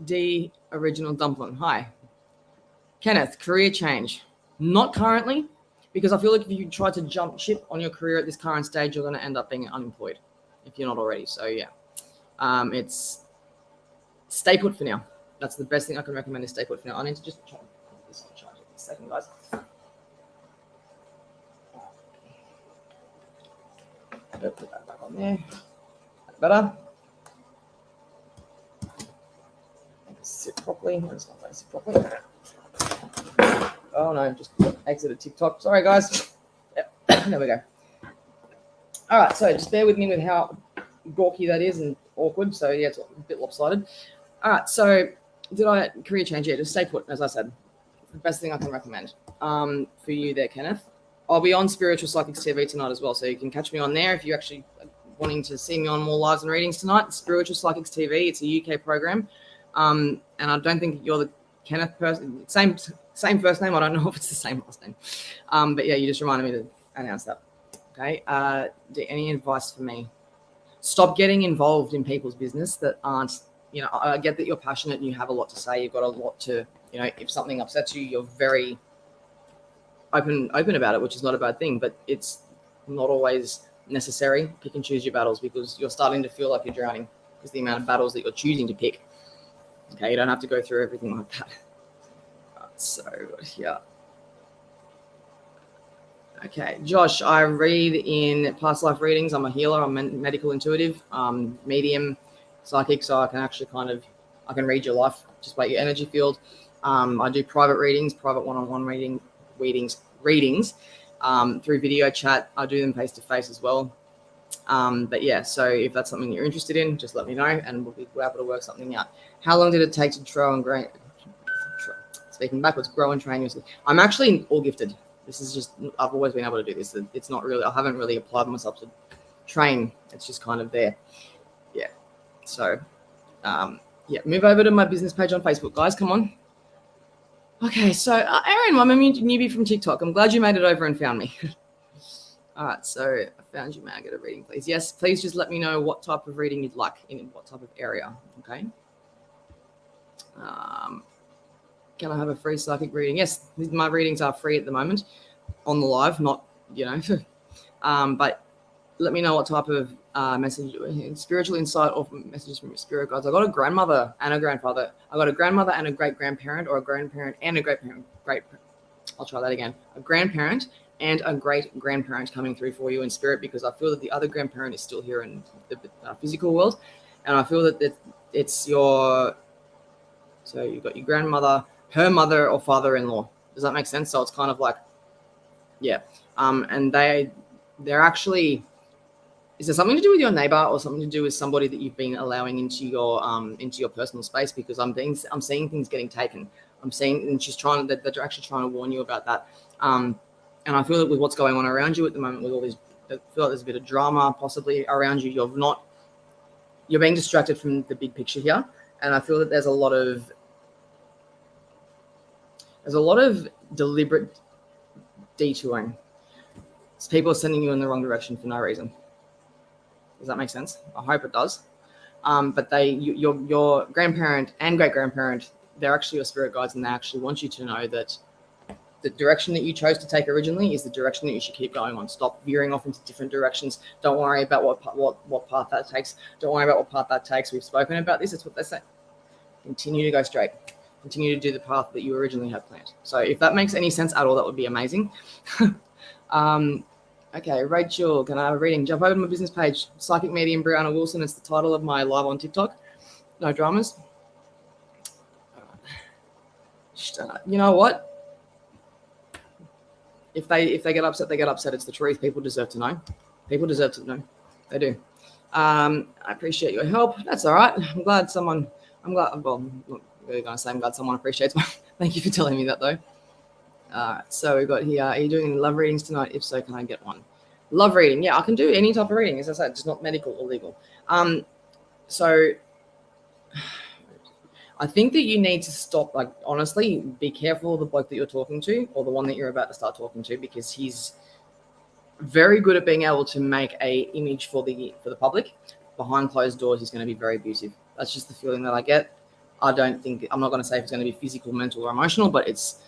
D Original Dumpling. Hi. Kenneth, career change. Not currently, because I feel like if you try to jump ship on your career at this current stage, you're going to end up being unemployed if you're not already. So yeah, it's stay put for now. That's the best thing I can recommend is stay put for now. I need to just try this on charge in a second, guys. Put that back on there. Better. Sit properly. It's not going to sit properly. Oh no, just exited TikTok. Sorry, guys. Yep. There we go. All right, so just bear with me with how gawky that is and awkward. So yeah, it's a bit lopsided. All right, so did I career change? Yeah, just stay put, as I said. The best thing I can recommend for you there, Kenneth. I'll be on Spiritual Psychics TV tonight as well, so you can catch me on there if you actually are wanting to see me on more lives and readings tonight. Spiritual Psychics TV. It's a UK program, and I don't think you're the Kenneth person. Same first name. I don't know if it's the same last name, but yeah, you just reminded me to announce that. Okay. Any advice for me? Stop getting involved in people's business that aren't. You know, I get that you're passionate and you have a lot to say. You've got a lot to. You know, if something upsets you, you're very open about it, which is not a bad thing, but it's not always necessary. Pick and choose your battles because you're starting to feel like you're drowning because the amount of battles that you're choosing to pick. Okay, you don't have to go through everything like that. So yeah. Okay, Josh, I read in past life readings. I'm a healer. I'm medical intuitive, medium, psychic, so I can actually I can read your life just by your energy field. I do private readings, private one-on-one readings through video chat. I do them face-to-face as well. But yeah, so if that's something you're interested in, just let me know and we'll be able to work something out. How long did it take to grow and train yourself? I'm actually all gifted. This is just, I've always been able to do this. It's not really, I haven't really applied myself to train. It's just kind of there. Yeah. So Yeah, move over to my business page on Facebook, guys. Come on. Okay, so Aaron, I'm a newbie from TikTok. I'm glad you made it over and found me. All right, so I found you. May I get a reading, please? Yes, please just let me know what type of reading you'd like in what type of area, okay? Can I have a free psychic reading? Yes, my readings are free at the moment on the live, not, but let me know what type of message, spiritual insight or messages from your spirit guides. I got a grandmother and a grandfather. I got a grandmother and a great-grandparent, or a grandparent and a great-parent. I'll try that again. A grandparent and a great-grandparent coming through for you in spirit, because I feel that the other grandparent is still here in the physical world. And I feel that it's so you've got your grandmother, her mother or father-in-law. Does that make sense? So it's kind of like, yeah. And they're actually, is there something to do with your neighbor or something to do with somebody that you've been allowing into your personal space? Because I'm seeing things getting taken. I'm seeing, and they're actually trying to warn you about that. And I feel that with what's going on around you at the moment, with all these, I feel like there's a bit of drama possibly around you. You're being distracted from the big picture here. And I feel that there's a lot of deliberate detouring. People are sending you in the wrong direction for no reason. Does that make sense? I hope it does. But your grandparent and great-grandparent, they're actually your spirit guides, and they actually want you to know that the direction that you chose to take originally is the direction that you should keep going on. Stop veering off into different directions. Don't worry about what path that takes. Don't worry about what path that takes. We've spoken about this. It's what they say. Continue to go straight. Continue to do the path that you originally had planned. So if that makes any sense at all, that would be amazing. Okay, Rachel, can I have a reading? Jump over to my business page, Psychic Medium Bree Wilson. It's the title of my live on TikTok. No dramas. You know what? If they get upset, they get upset. It's the truth. People deserve to know. People deserve to know. They do. I appreciate your help. That's all right. I'm glad someone appreciates me. Thank you for telling me that, though. So we've got here, are you doing any love readings tonight? If so, can I get one? Love reading. Yeah, I can do any type of reading. As I said, just not medical or legal. So I think that you need to stop, like, honestly, be careful of the bloke that you're talking to, or the one that you're about to start talking to, because he's very good at being able to make a image for the public. Behind closed doors, he's going to be very abusive. That's just the feeling that I get. I'm not going to say if it's going to be physical, mental, or emotional, but it's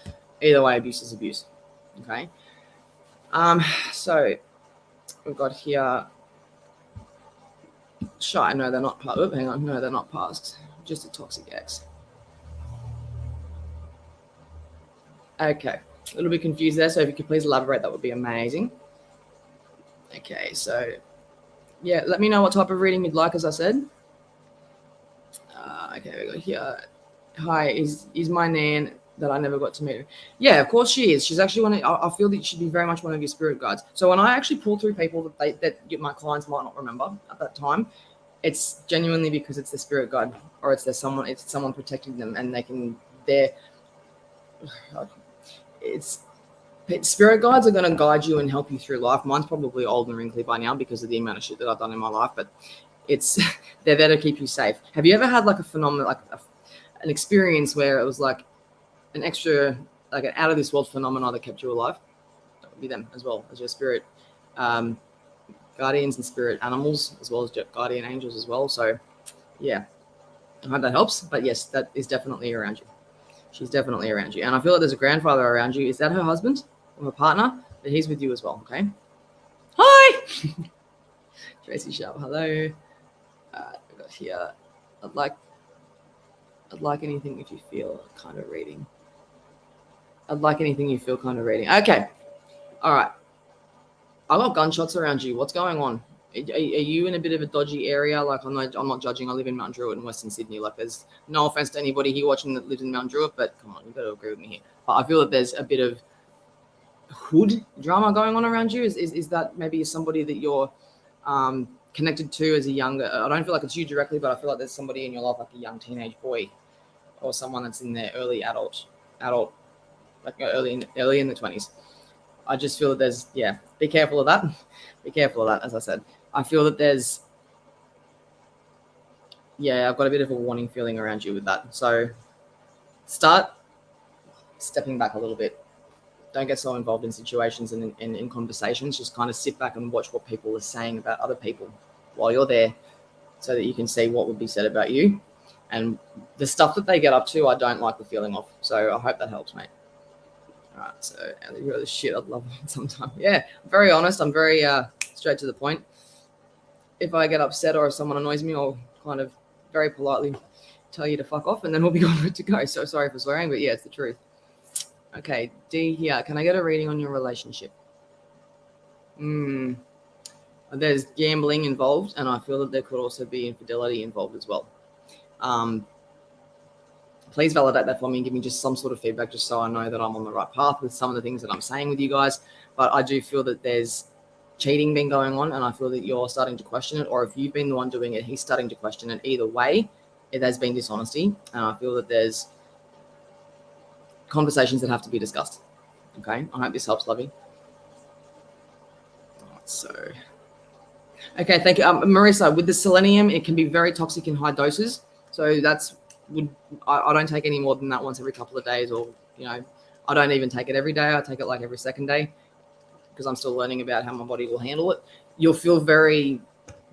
either way, abuse is abuse. Okay. So we've got here. Shy. No, they're not. Hang on. No, they're not passed. Just a toxic ex. Okay. A little bit confused there. So if you could please elaborate, that would be amazing. Okay. So yeah, let me know what type of reading you'd like, as I said. Okay, we got here. Hi, is my nan that I never got to meet her? Yeah, of course she is. She's actually I feel that she'd be very much one of your spirit guides. So when I actually pull through people that my clients might not remember at that time, it's genuinely because it's the spirit guide, or it's someone protecting them, and spirit guides are going to guide you and help you through life. Mine's probably old and wrinkly by now because of the amount of shit that I've done in my life, but they're there to keep you safe. Have you ever had like a phenomenon, like an experience where it was like an extra, like an out of this world phenomenon that kept you alive? That would be them as well as your spirit guardians and spirit animals, as well as guardian angels as well. So yeah, I hope that helps. But yes, that is definitely around you. She's definitely around you. And I feel like there's a grandfather around you. Is that her husband or her partner? But he's with you as well. Okay. Hi. Tracy Sharp. Hello. We got here. I'd like anything if you feel kind of reading. I'd like anything you feel kind of reading. Okay. All right. I got gunshots around you. What's going on? Are you in a bit of a dodgy area? Like, I'm not judging. I live in Mount Druitt in Western Sydney. Like, there's no offense to anybody here watching that lives in Mount Druitt, but come on, you've got to agree with me here. But I feel that there's a bit of hood drama going on around you. Is that maybe somebody that you're connected to as a younger? I don't feel like it's you directly, but I feel like there's somebody in your life, like a young teenage boy, or someone that's in their early adult, like early in the 20s. I just feel that there's, be careful of that. Be careful of that, as I said. I feel that there's yeah, I've got a bit of a warning feeling around you with that. So start stepping back a little bit. Don't get so involved in situations and in conversations. Just kind of sit back and watch what people are saying about other people while you're there, so that you can see what would be said about you. And the stuff that they get up to, I don't like the feeling of. So I hope that helps, mate. All right, so really shit, I'd love it sometimes. Yeah, I'm very honest. I'm very straight to the point. If I get upset or if someone annoys me, I'll kind of very politely tell you to fuck off, and then we'll be good to go. So sorry for swearing, but yeah, it's the truth. Okay, D here. Can I get a reading on your relationship? There's gambling involved, and I feel that there could also be infidelity involved as well. Please validate that for me and give me just some sort of feedback, just so I know that I'm on the right path with some of the things that I'm saying with you guys. But I do feel that there's cheating been going on, and I feel that you're starting to question it, or if you've been the one doing it, he's starting to question it. Either way, it has been dishonesty, and I feel that there's conversations that have to be discussed. Okay, I hope this helps, Lovey. So, okay, thank you. Marissa, with the selenium, it can be very toxic in high doses. So I don't take any more than that once every couple of days, or, I don't even take it every day. I take it like every second day because I'm still learning about how my body will handle it. You'll feel very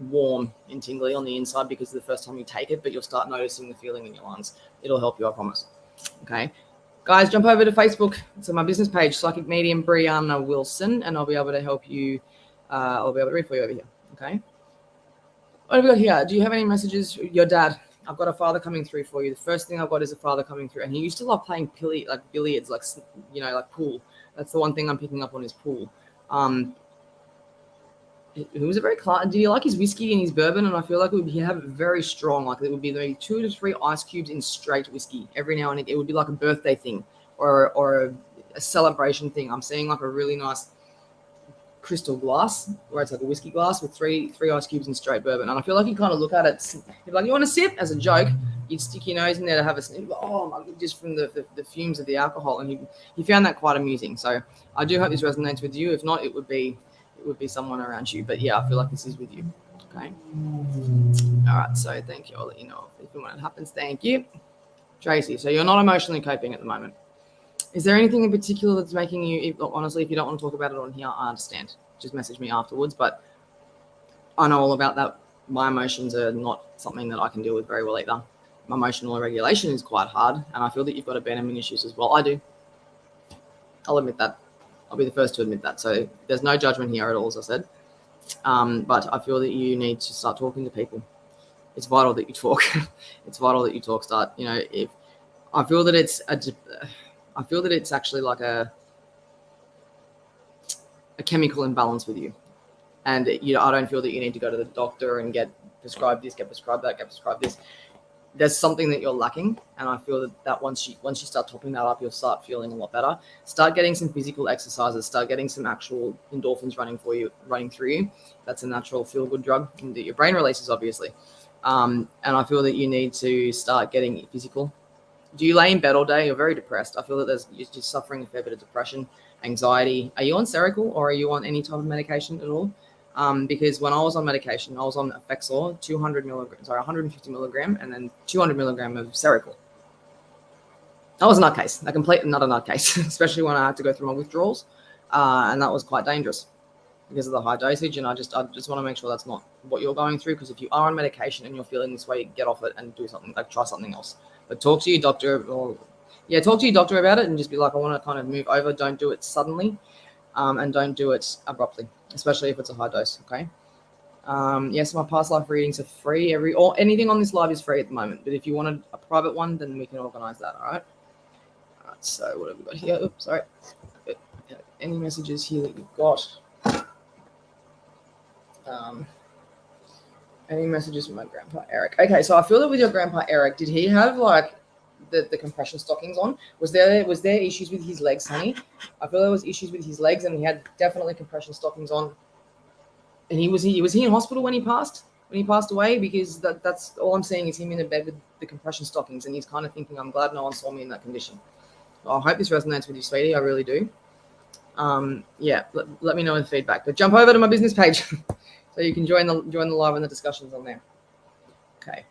warm and tingly on the inside because it's the first time you take it, but you'll start noticing the feeling in your lungs. It'll help you, I promise. Okay. Guys, jump over to Facebook. It's on my business page, Psychic Medium Brianna Wilson, and I'll be able to help you. I'll be able to read for you over here. Okay. What have we got here? Do you have any messages? Your dad. I've got a father coming through for you. The first thing I've got is a father coming through, and he used to love playing billiards, like pool. That's the one thing I'm picking up on, is pool. He was a very did he like his whiskey and his bourbon? And I feel like he'd have it very strong. Like it would be maybe 2 to 3 ice cubes in straight whiskey every now and then. It would be like a birthday thing or a celebration thing. I'm seeing like a really nice crystal glass where it's like a whiskey glass with three ice cubes in straight bourbon. And I feel like you kind of look at it, you're like, you want a sip? As a joke, you'd stick your nose in there to have a sip. Just from the fumes of the alcohol. And he found that quite amusing. So I do hope this resonates with you. If not, it would be someone around you. But yeah, I feel like this is with you. Okay. All right. So thank you. I'll let you know if when it happens. Thank you. Tracy, so you're not emotionally coping at the moment. Is there anything in particular that's making you, honestly, if you don't want to talk about it on here, I understand. Just message me afterwards. But I know all about that. My emotions are not something that I can deal with very well either. My emotional regulation is quite hard. And I feel that you've got abandonment issues as well. I do. I'll admit that. I'll be the first to admit that. So there's no judgment here at all, as I said. But I feel that you need to start talking to people. It's vital that you talk. It's vital that you talk. If I feel that it's actually like a chemical imbalance with you. And I don't feel that you need to go to the doctor and get prescribed this, get prescribed that, get prescribed this. There's something that you're lacking, and I feel that once you start topping that up, you'll start feeling a lot better. Start getting some physical exercises. Start getting some actual endorphins running through you. That's a natural feel-good drug that your brain releases, obviously. And I feel that you need to start getting physical. Do you lay in bed all day? You're very depressed. I feel that you're just suffering a fair bit of depression, anxiety. Are you on Seroquel or are you on any type of medication at all? Because when I was on medication, I was on Effexor, 150 milligram, and then 200 milligram of Seroquel. I was a nutcase, a complete and utter nutcase, especially when I had to go through my withdrawals, and that was quite dangerous because of the high dosage. And I just want to make sure that's not what you're going through, because if you are on medication and you're feeling this way, get off it and do something, like try something else. But talk to your doctor, talk to your doctor about it and just be like, I want to kind of move over. Don't do it suddenly, and don't do it abruptly, especially if it's a high dose. Okay. Yes, my past life readings are free. Or anything on this live is free at the moment. But if you wanted a private one, then we can organize that. All right. All right. So what have we got here? Oops, sorry. Any messages here that you've got? Any messages from my grandpa Eric? Okay, so I feel that with your grandpa Eric, did he have like the compression stockings on? Was there issues with his legs, honey? I feel there was issues with his legs, and he had definitely compression stockings on. And was he in hospital when he passed away? Because that's all I'm seeing is him in a bed with the compression stockings, and he's kind of thinking, I'm glad no one saw me in that condition. I hope this resonates with you, sweetie. I really do. Let me know in the feedback. But jump over to my business page so you can join the live and the discussions on there. Okay.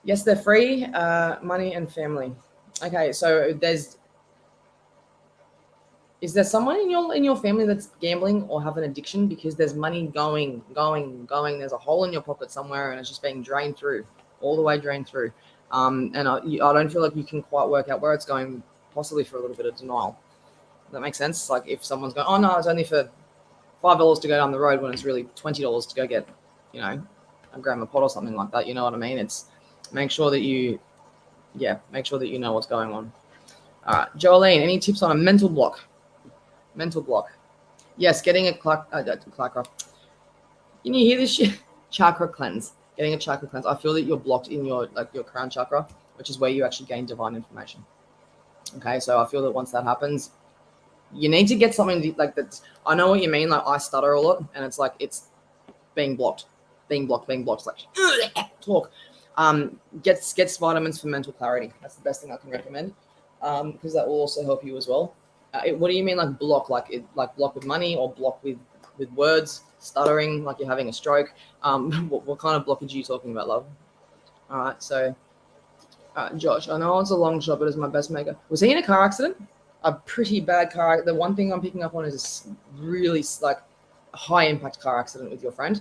Yes, they're free. Money and family. Okay, so is there someone in your family that's gambling or have an addiction? Because there's money going. There's a hole in your pocket somewhere, and it's just being drained through, all the way drained through. And I don't feel like you can quite work out where it's going, possibly for a little bit of denial. Does that make sense? Like if someone's going, oh no, it's only for $5 to go down the road when it's really $20 to go get, a gram of pot or something like that. You know what I mean? It's make sure that you know what's going on. All right, Jolene, any tips on a mental block? Mental block. Yes, getting a chakra. Can you hear this shit? Chakra cleanse. Getting a chakra cleanse. I feel that you're blocked in your crown chakra, which is where you actually gain divine information. Okay, so I feel that once that happens, you need to get something like that. I know what you mean. Like I stutter a lot, and it's like it's being blocked. It's like talk. Gets vitamins for mental clarity. That's the best thing I can recommend, because that will also help you as well. What do you mean, like block? Like block with money, or block with words, stuttering, like you're having a stroke? What kind of blockage are you talking about, love? All right, so Josh, I know it's a long shot, but it's my best maker. Was he in a car accident? A pretty bad car. The one thing I'm picking up on is a really like high impact car accident with your friend.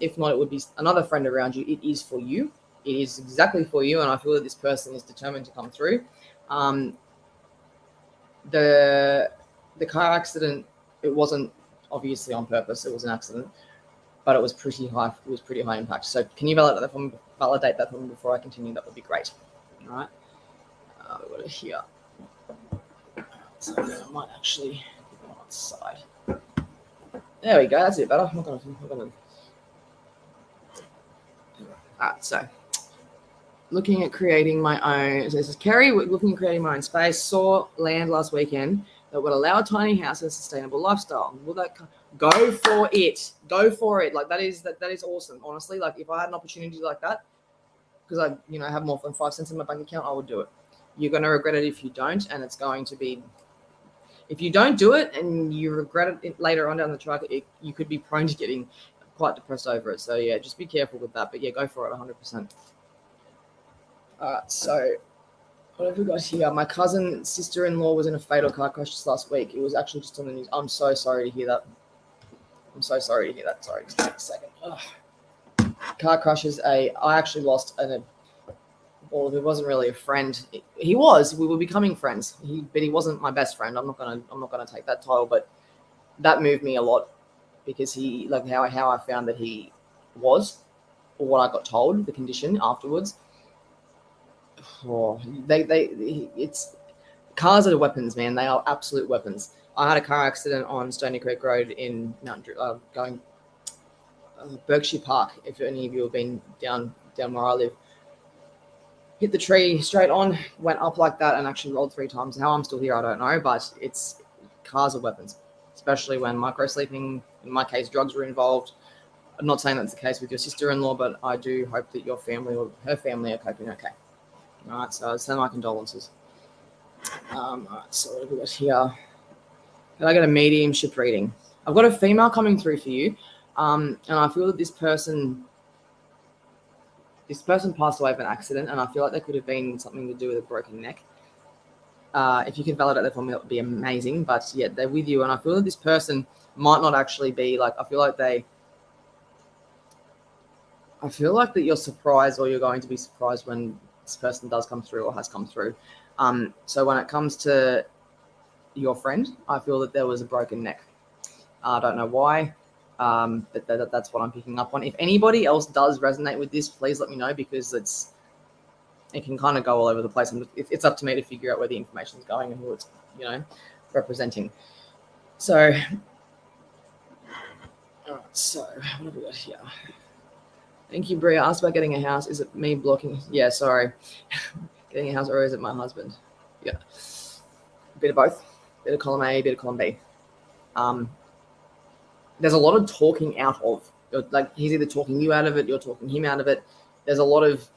If not, it would be another friend around you. It is for you. It is exactly for you, and I feel that this person is determined to come through. The car accident, it wasn't obviously on purpose. It was an accident, but it was pretty high. It was pretty high impact. So can you validate that for me before I continue? That would be great. All right. We've got it here. So I might actually keep it on its side. There we go. That's it better. I'm not gonna. So looking at creating my own. So this is Kerry. Looking at creating my own space. Saw land last weekend that would allow a tiny house and a sustainable lifestyle. Will that go for it? Go for it. Like that is awesome. Honestly, like if I had an opportunity like that, because I have more than 5 cents in my bank account, I would do it. You're going to regret it if you don't, and it's going to be. If you don't do it and you regret it later on down the track, you could be prone to getting quite depressed over it. So yeah, just be careful with that. But yeah, go for it 100%. So what have we got here? My cousin's sister-in-law was in a fatal car crash just last week. It was actually just on the news. I'm so sorry to hear that. Sorry, just take a second. Car crashes. I actually lost well, he wasn't really a friend. He was. We were becoming friends. But he wasn't my best friend. I'm not gonna take that title. But that moved me a lot because he like how I found that he was, or what I got told, the condition afterwards. Oh, it's cars are weapons, man. They are absolute weapons. I had a car accident on Stony Creek Road in going Berkshire Park. If any of you have been down where I live. Hit the tree straight on, went up like that, and actually rolled 3 times. How I'm still here, I don't know, but cars are weapons, especially when micro-sleeping, in my case, drugs were involved. I'm not saying that's the case with your sister-in-law, but I do hope that your family or her family are coping okay. All right, so I send my condolences. All right, so what have we got here? Can I get a mediumship reading? I've got a female coming through for you, and I feel that this person passed away of an accident, and I feel like there could have been something to do with a broken neck. If you could validate that for me, that would be amazing. But yeah, they're with you, and I feel that this person might not actually be like. I feel like that you're surprised, or you're going to be surprised when this person does come through or has come through. So when it comes to your friend, I feel that there was a broken neck. I don't know why. But that's what I'm picking up on. If anybody else does resonate with this, please let me know, because it can kind of go all over the place, and it's up to me to figure out where the information is going and who it's representing. So, all right. So what have we got here? Thank you, Bree. I asked about getting a house. Is it me blocking? Yeah, sorry. Getting a house, or is it my husband? Yeah, a bit of both. Bit of column A, bit of column B. There's a lot of talking out of. Like he's either talking you out of it, you're talking him out of it. There's a lot of,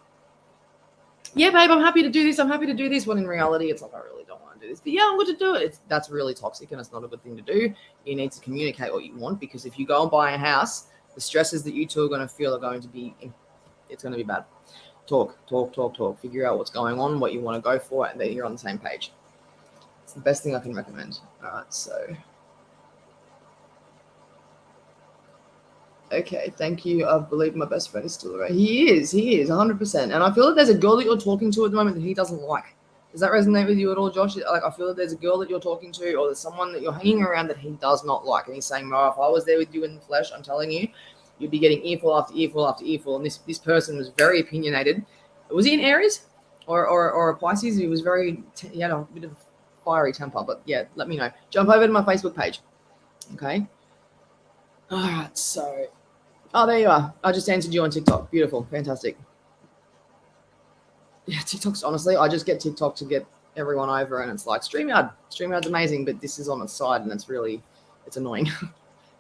yeah, babe, I'm happy to do this. I'm happy to do this. When in reality, it's like, I really don't want to do this. But yeah, I'm going to do it. That's really toxic, and it's not a good thing to do. You need to communicate what you want, because if you go and buy a house, the stresses that you two are going to feel are going to be, it's going to be bad. Talk. Figure out what's going on, what you want to go for, and then you're on the same page. It's the best thing I can recommend. All right, so. Okay, thank you. I believe my best friend is still around. He is 100%. And I feel that there's a girl that you're talking to at the moment that he doesn't like. Does that resonate with you at all, Josh? Like, I feel that there's a girl that you're talking to, or there's someone that you're hanging around that he does not like. And he's saying, "Mara, if I was there with you in the flesh, I'm telling you, you'd be getting earful after earful after earful." And this person was very opinionated. Was he an Aries or a Pisces? He was he had a bit of a fiery temper. But yeah, let me know. Jump over to my Facebook page. Okay. All right, so. Oh, there you are. I just answered you on TikTok. Beautiful. Fantastic. Yeah, TikTok's honestly, I just get TikTok to get everyone over, and it's like StreamYard. StreamYard's amazing, but this is on its side, and it's annoying.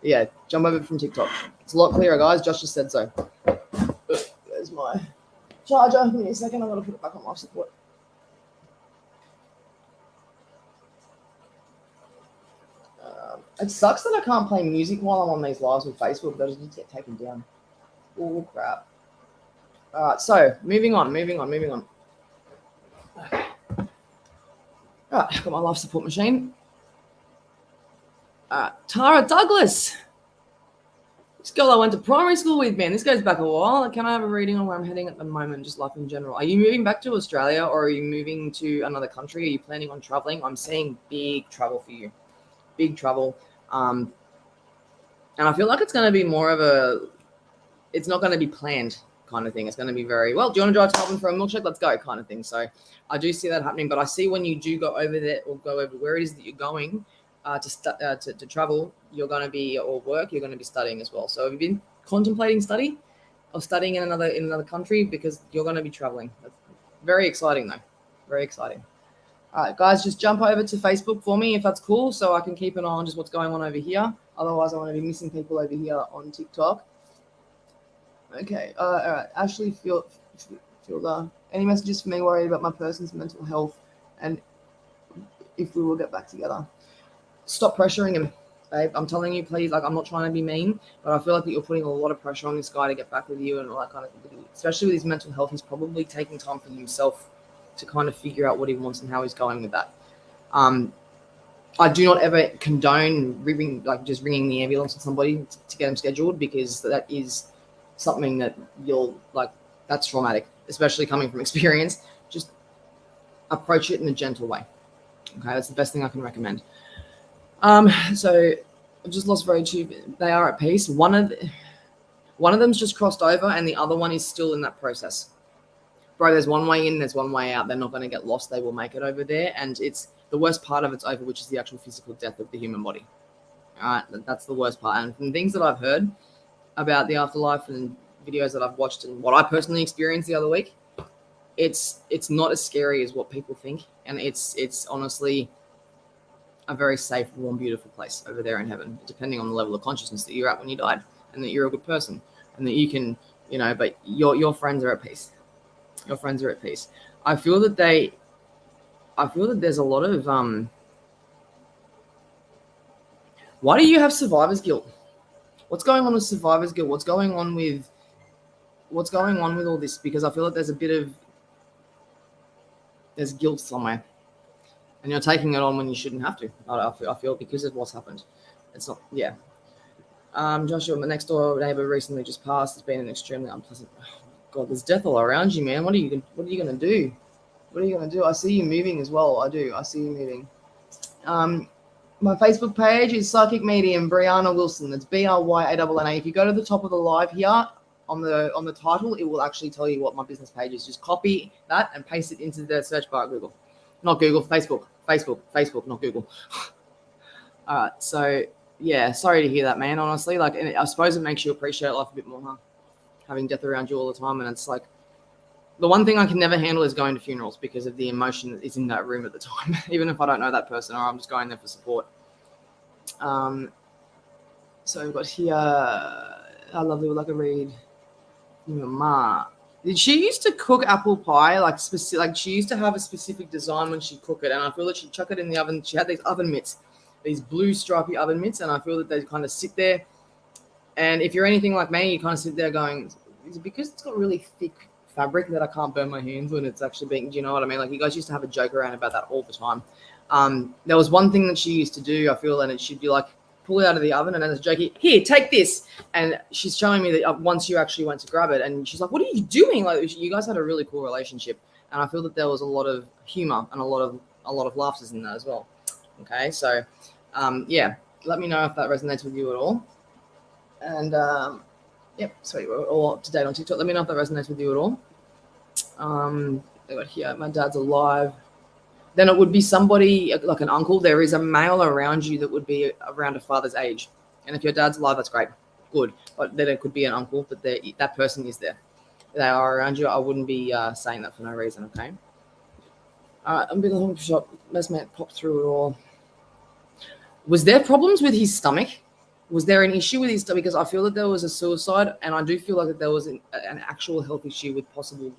Yeah, jump over from TikTok. It's a lot clearer, guys. Josh just said so. There's my charger. Give me a second. I'm going to put it back on life support. It sucks that I can't play music while I'm on these lives with Facebook. Those just get taken down. Oh, crap. All right, so moving on. Okay. All right, I've got my life support machine. Tara Douglas. This girl I went to primary school with, man. This goes back a while. Can I have a reading on where I'm heading at the moment, just life in general? Are you moving back to Australia, or are you moving to another country? Are you planning on traveling? I'm seeing big travel for you. Big trouble. And I feel like it's going to be more of it's not going to be planned kind of thing. It's going to be very, well, do you want to drive to Melbourne for a milkshake? Let's go kind of thing. So I do see that happening, but I see when you do go over there or go over where it is that you're going to travel, you're going to be, or work, you're going to be studying as well. So have you been contemplating studying in another country? Because you're going to be traveling. That's very exciting though. Very exciting. All right, guys, just jump over to Facebook for me if that's cool, so I can keep an eye on just what's going on over here. Otherwise, I want to be missing people over here on TikTok. Okay, all right. Ashley Fielder, any messages for me worried about my person's mental health and if we will get back together? Stop pressuring him, babe. I'm telling you, please. Like, I'm not trying to be mean, but I feel like that you're putting a lot of pressure on this guy to get back with you and all that kind of thing. Especially with his mental health, he's probably taking time for himself to kind of figure out what he wants and how he's going with that. I do not ever condone just ringing the ambulance with somebody to get him scheduled, because that is something that that's traumatic, especially coming from experience. Just approach it in a gentle way. Okay, that's the best thing I can recommend. So I've just lost very two. They are at peace. One of them's just crossed over, and the other one is still in that process. Bro, there's one way in, there's one way out. They're not going to get lost. They will make it over there. And it's the worst part of it's over, which is the actual physical death of the human body. All right, that's the worst part. And from things that I've heard about the afterlife and videos that I've watched and what I personally experienced the other week, it's not as scary as what people think. And it's honestly a very safe, warm, beautiful place over there in heaven, depending on the level of consciousness that you're at when you died, and that you're a good person, and that you can, but your friends are at peace. Your friends are at peace. I feel that there's a lot of why do you have survivor's guilt? What's going on with survivor's guilt? What's going on with all this? Because I feel like there's guilt somewhere, and you're taking it on when you shouldn't have to. I feel because of what's happened. It's not, yeah. Joshua, my next door neighbor recently just passed. It's been an extremely unpleasant. God, there's death all around you, man. What are you gonna do? What are you gonna do? I see you moving as well. I do. I see you moving. My Facebook page is Psychic Medium Brianna Wilson. That's BRYANNA. If you go to the top of the live here on the title, it will actually tell you what my business page is. Just copy that and paste it into the search bar at Google. Not Google, Facebook, not Google. All right. So yeah, sorry to hear that, man. Honestly, I suppose it makes you appreciate life a bit more, huh? Having death around you all the time, and it's like the one thing I can never handle is going to funerals because of the emotion that is in that room at the time, even if I don't know that person or I'm just going there for support. So we've got here, I lovely would like a read. Your ma. Did she used to cook apple pie she used to have a specific design when she cooked it, and I feel that she'd chuck it in the oven. She had these oven mitts, these blue stripy oven mitts, and I feel that they kind of sit there. And if you're anything like me, you kind of sit there going, is it because it's got really thick fabric that I can't burn my hands when it's actually being, do you know what I mean? Like you guys used to have a joke around about that all the time. There was one thing that she used to do, I feel, and she'd be like, pull it out of the oven, and then there's a joke, here, take this. And she's showing me that once you actually went to grab it, and she's like, what are you doing? Like you guys had a really cool relationship. And I feel that there was a lot of humor and a lot of laughs in that as well. Okay, so yeah, let me know if that resonates with you at all. And yep, sweet, we're all up to date on TikTok. Let me know if that resonates with you at all. I got here, my dad's alive. Then it would be somebody like an uncle. There is a male around you that would be around a father's age. And if your dad's alive, that's great, good. But then it could be an uncle, but that person is there. They are around you. I wouldn't be saying that for no reason, okay? All right, I'm being a home shop. Best mate popped through it all. Was there problems with his stomach? Was there an issue with his stomach? Because I feel that there was a suicide, and I do feel like that there was an actual health issue with possible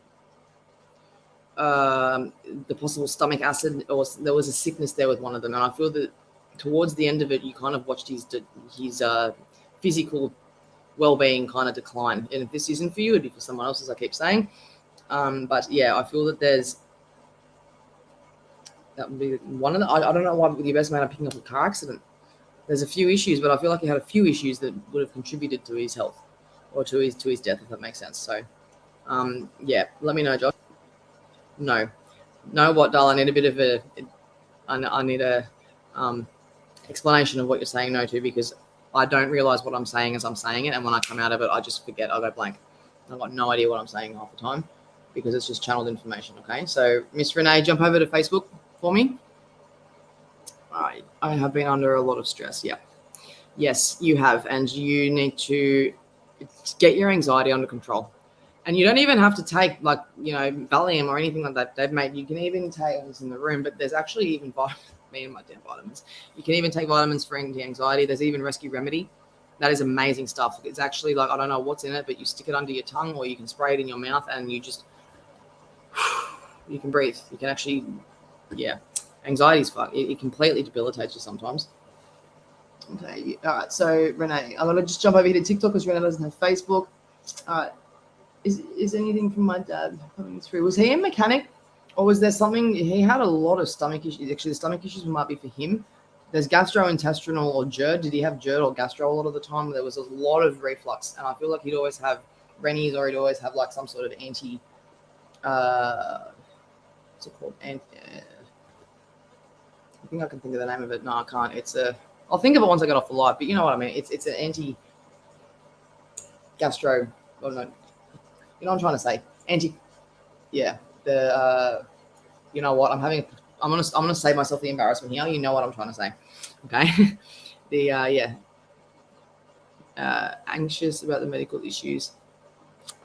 the possible stomach acid, or there was a sickness there with one of them. And I feel that towards the end of it, you kind of watched his physical well-being kind of decline. And if this isn't for you, it'd be for someone else, as I keep saying. But yeah, I feel that that would be one of the, I don't know why with your best man are picking up a car accident. There's a few issues, but I feel like he had a few issues that would have contributed to his health or to his death, if that makes sense. So yeah, let me know, Josh. No what, Dal? I need a bit of I need a explanation of what you're saying no to, because I don't realize what I'm saying as I'm saying it, and when I come out of it, I just forget. I go blank. I've got no idea what I'm saying half the time because it's just channeled information. Okay, so Miss Renee, jump over to Facebook for me. I have been under a lot of stress. Yeah, yes, you have, and you need to get your anxiety under control. And you don't even have to take Valium or anything like that. They've made, you can even take this in the room, but there's actually even me and my damn vitamins. You can even take vitamins for anti-anxiety. There's even Rescue Remedy. That is amazing stuff. It's actually like, I don't know what's in it, but you stick it under your tongue or you can spray it in your mouth and you just, you can breathe. You can actually, yeah. Anxiety is fuck. It completely debilitates you sometimes. Okay. All right. So Renee, I'm going to just jump over here to TikTok because Renee doesn't have Facebook. All right. Is anything from my dad coming through? Was he a mechanic, or was there something? He had a lot of stomach issues. Actually, the stomach issues might be for him. There's gastrointestinal or GERD. Did he have GERD or gastro a lot of the time? There was a lot of reflux, and I feel like he'd always have Rennies, or he'd always have like some sort of what's it called? I think I can think of the name of it. No, I can't. I'll think of it once I get off the live, but you know what I mean. It's an anti-gastro. Oh no. You know what I'm trying to say? Yeah. You know what? I'm gonna save myself the embarrassment here. You know what I'm trying to say, okay? Anxious about the medical issues.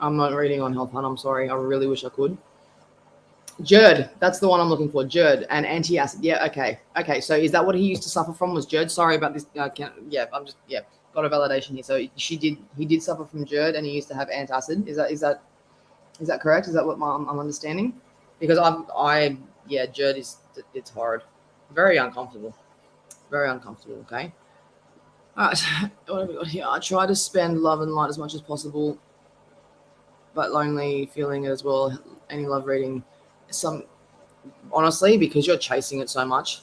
I'm not reading on Health Hunt. I'm sorry. I really wish I could. GERD. That's the one I'm looking for. GERD and anti-acid. Yeah. Okay. So is that what he used to suffer from? Was GERD? Sorry about this. Got a validation here. So he did suffer from GERD, and he used to have antacid. Is that correct? Is that what I'm understanding? Because GERD it's hard, very uncomfortable. Okay. All right. What have we got here? I try to spend love and light as much as possible, but lonely feeling it as well. Any love reading, honestly, because you're chasing it so much,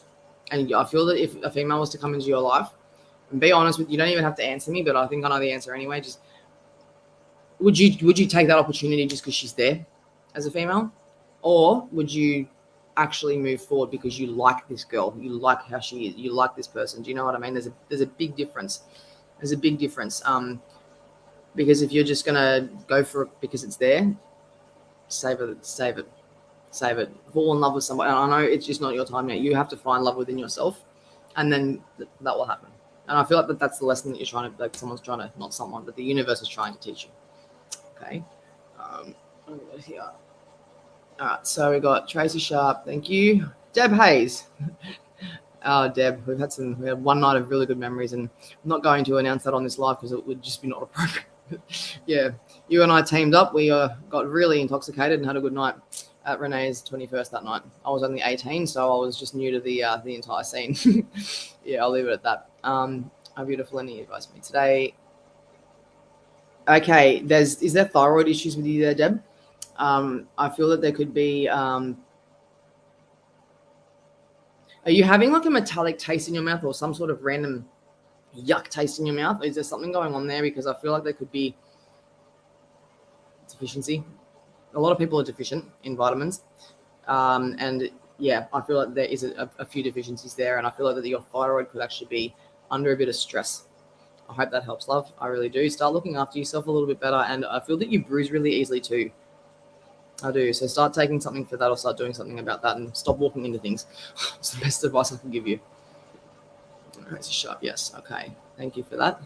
and I feel that if a female was to come into your life. And be honest with you, don't even have to answer me, but I think I know the answer anyway. Just would you take that opportunity just because she's there as a female, or would you actually move forward because you like this girl, you like how she is, you like this person? Do you know what I mean? There's a big difference. Because if you're just gonna go for it because it's there, save it. Fall in love with somebody. And I know it's just not your time yet. You have to find love within yourself, and then that will happen. And I feel like that's the lesson that you're trying to, but the universe is trying to teach you. Okay. Here. All right. So we got Tracy Sharp. Thank you. Deb Hayes. Oh, Deb, we had one night of really good memories, and I'm not going to announce that on this live because it would just be not appropriate. Yeah. You and I teamed up. We got really intoxicated and had a good night at Renee's 21st that night. I was only 18, so I was just new to the entire scene. Yeah, I'll leave it at that. How beautiful. Any advice for me today? Okay, is there thyroid issues with you there, Deb? I feel that there could be, are you having like a metallic taste in your mouth or some sort of random yuck taste in your mouth? Is there something going on there? Because I feel like there could be deficiency. A lot of people are deficient in vitamins. And yeah, I feel like there is a few deficiencies there. And I feel like that your thyroid could actually be under a bit of stress. I hope that helps, love. I really do. Start looking after yourself a little bit better. And I feel that you bruise really easily too. I do. So start taking something for that or start doing something about that and stop walking into things. It's the best advice I can give you. All right, so sharp. Yes. Okay. Thank you for that.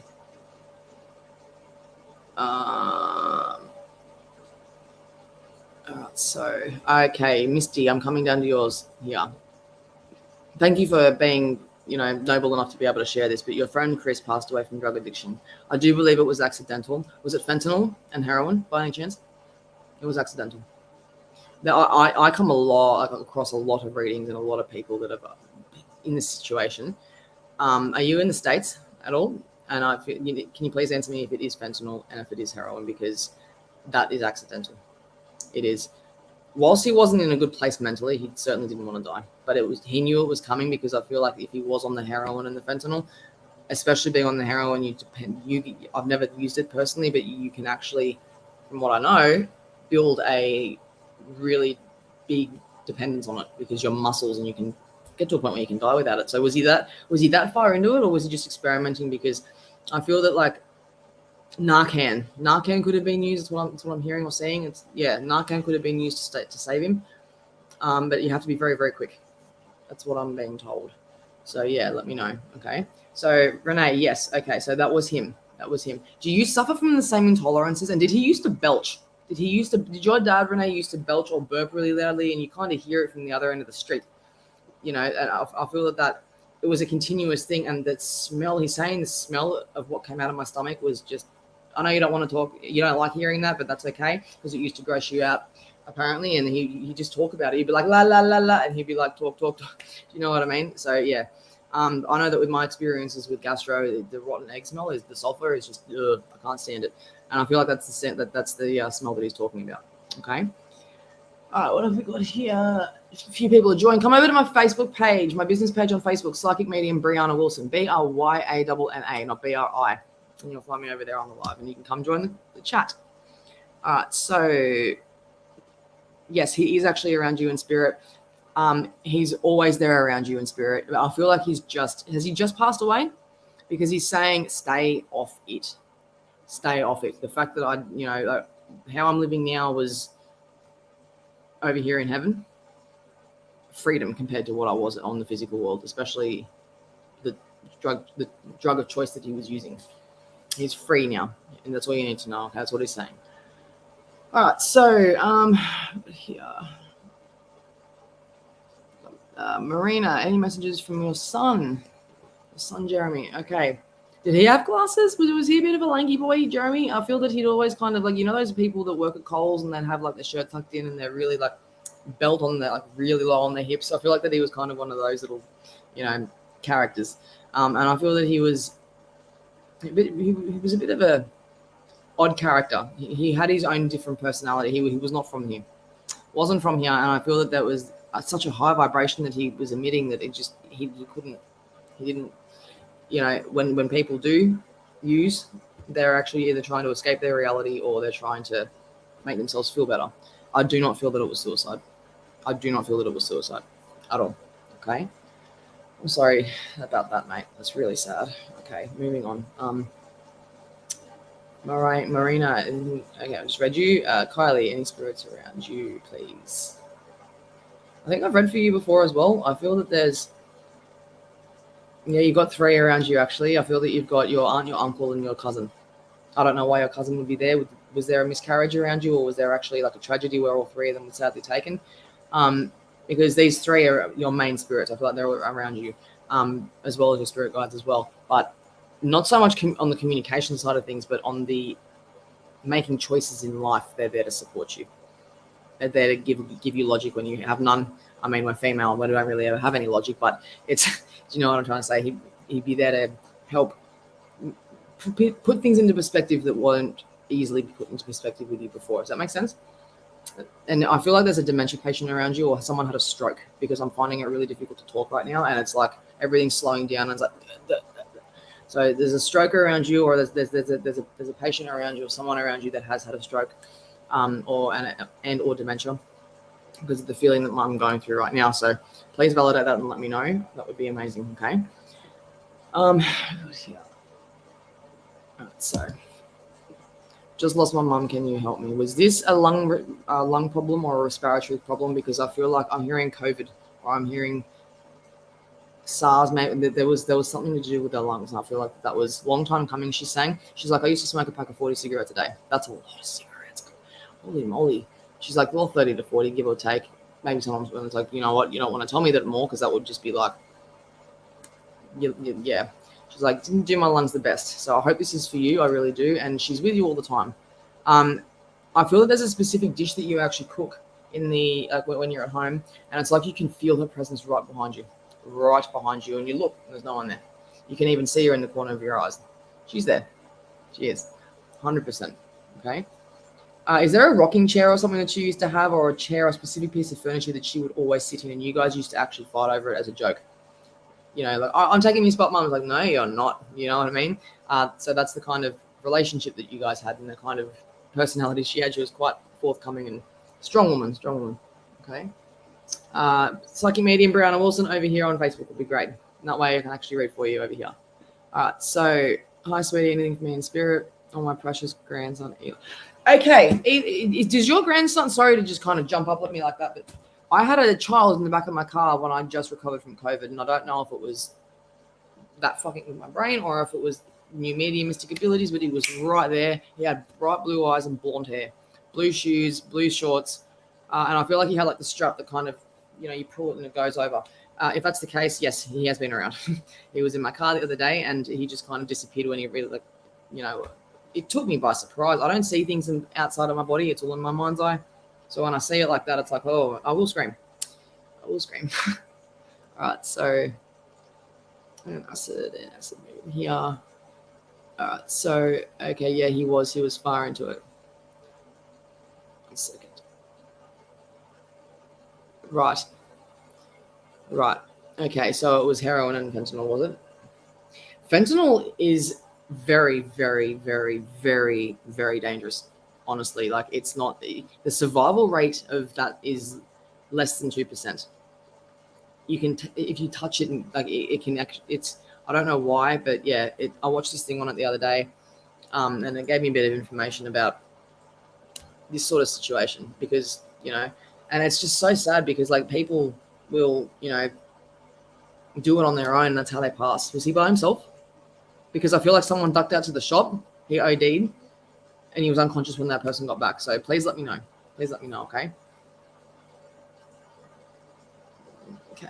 So, okay, Misty, I'm coming down to yours here. Thank you for being, noble enough to be able to share this, but your friend Chris passed away from drug addiction. I do believe it was accidental. Was it fentanyl and heroin by any chance? It was accidental. Now, I come across a lot of readings and a lot of people that are in this situation. Are you in the States at all? And can you please answer me if it is fentanyl and if it is heroin, because that is accidental. It is. Whilst he wasn't in a good place mentally, he certainly didn't want to die. But he knew it was coming, because I feel like if he was on the heroin and the fentanyl, especially being on the heroin, I've never used it personally, but you can actually, from what I know, build a really big dependence on it, because your muscles, and you can get to a point where you can die without it. So was he that far into it, or was he just experimenting? Because I feel that like Narcan could have been used. That's what I'm hearing or seeing. Narcan could have been used to save him, but you have to be very, very quick. That's what I'm being told. So yeah, let me know. Okay. So Renee, yes. Okay. So that was him. Do you suffer from the same intolerances? And did he used to belch? Did your dad, Renee, used to belch or burp really loudly, and you kind of hear it from the other end of the street? And I feel that it was a continuous thing, and that smell, he's saying the smell of what came out of my stomach was just, I know you don't want to talk, you don't like hearing that, but that's okay, because it used to gross you out, apparently, and he just talk about it. He'd be like, la, la, la, la, and he'd be like, talk. Do you know what I mean? So, yeah. I know that with my experiences with gastro, the rotten egg smell, is the sulfur is just, I can't stand it. And I feel like that's the smell that he's talking about. Okay. All right, what have we got here? A few people are joining. Come over to my Facebook page, my business page on Facebook, Psychic Medium Brianna Wilson, BRYANNA, not BRI. And you'll find me over there on the live, and you can come join the chat. All right, so yes, he is actually around you in spirit. He's always there around you in spirit. I feel like has he just passed away? Because he's saying, stay off it. Stay off it. The fact that how I'm living now was over here in heaven, freedom compared to what I was on the physical world, especially the drug of choice that he was using. He's free now, and that's all you need to know. Okay, that's what he's saying. All right, so here, Marina, any messages from your son Jeremy? Okay, did he have glasses? Was he a bit of a lanky boy, Jeremy? I feel that he'd always kind of like, those people that work at Coles and then have like their shirt tucked in and they're really like belt on their, like really low on their hips. I feel like that he was kind of one of those little, characters. And I feel that he was a bit of a odd character. He had his own different personality. He was not from here. Wasn't from here. And I feel that was such a high vibration that he was emitting that he didn't, when people do use, they're actually either trying to escape their reality or they're trying to make themselves feel better. I do not feel that it was suicide. At all. Okay. I'm sorry about that, mate. That's really sad. Okay, moving on. Marina, okay, I just read you. Kylie, any spirits around you, please? I think I've read for you before as well. I feel that there's, you've got 3 around you, actually. I feel that you've got your aunt, your uncle, and your cousin. I don't know why your cousin would be there. Was there a miscarriage around you, or was there actually like a tragedy where all 3 of them were sadly taken? Because these 3 are your main spirits. I feel like they're around you, as well as your spirit guides as well. But not so much on the communication side of things, but on the making choices in life. They're there to support you. They're there to give you logic when you have none. I mean, we're female, we don't really ever have any logic, but it's, do you know what I'm trying to say? He'd be there to help put things into perspective that weren't easily put into perspective with you before. Does that make sense? And I feel like there's a dementia patient around you, or someone had a stroke, because I'm finding it really difficult to talk right now, and it's like everything's slowing down, and it's like. So there's a stroke around you, or there's a patient around you, or someone around you that has had a stroke, or dementia, because of the feeling that I'm going through right now. So please validate that and let me know. That would be amazing. Okay. So just lost my mum. Can you help me? Was this a lung problem or a respiratory problem? Because I feel like I'm hearing COVID, or I'm hearing SARS. Maybe there was something to do with their lungs, and I feel like that was a long time coming. She's saying, she's like, I used to smoke a pack of 40 cigarettes a day. That's a lot of cigarettes. Holy moly. She's like, well, 30 to 40, give or take. Maybe sometimes when it's like, you know what, you don't want to tell me that more, because that would just be like, yeah. She's like, didn't do my lungs the best. So I hope this is for you. I really do. And she's with you all the time. I feel that there's a specific dish that you actually cook in the when you're at home, and it's like you can feel her presence right behind you, and you look, and there's no one there. You can even see her in the corner of your eyes. She's there. She is, 100%. Okay. Is there a rocking chair or something that she used to have, or a chair or a specific piece of furniture that she would always sit in, and you guys used to actually fight over it as a joke? You know, like, I'm taking your spot, Mum. I was like, no, you're not. You know what I mean? So that's the kind of relationship that you guys had, and the kind of personality she had. She was quite forthcoming and strong woman. Okay. Psychic Medium Brianna Wilson over here on Facebook would be great. And that way I can actually read for you over here. All right. So, hi, sweetie. Anything for me in spirit? Oh, my precious grandson. Okay. Does your grandson, sorry to just kind of jump up at me like that, but I had a child in the back of my car when I just recovered from COVID, and I don't know if it was that fucking with my brain or if it was new mediumistic abilities, but he was right there. He had bright blue eyes and blonde hair, blue shoes, blue shorts, and I feel like he had like the strap that kind of, you know, you pull it and it goes over. If that's the case, yes, he has been around. He was in my car the other day, and he just kind of disappeared when he really, like, you know, it took me by surprise. I don't see things outside of my body. It's all in my mind's eye. So when I see it like that, it's like, oh, I will scream. All right, so and I said here. All right, so okay, yeah, he was far into it. 1 second. Right. Okay, so it was heroin and fentanyl, was it? Fentanyl is very, very, very, very, very dangerous. Honestly, like, it's not the survival rate of that is less than 2%. You can if you touch it, and like it can actually, it's, I don't know why, but yeah, I watched this thing on it the other day, and it gave me a bit of information about this sort of situation, because, you know, and it's just so sad, because like people will, you know, do it on their own. And that's how they pass. Was he by himself? Because I feel like someone ducked out to the shop. He OD'd, and he was unconscious when that person got back. So please let me know. Okay. Okay.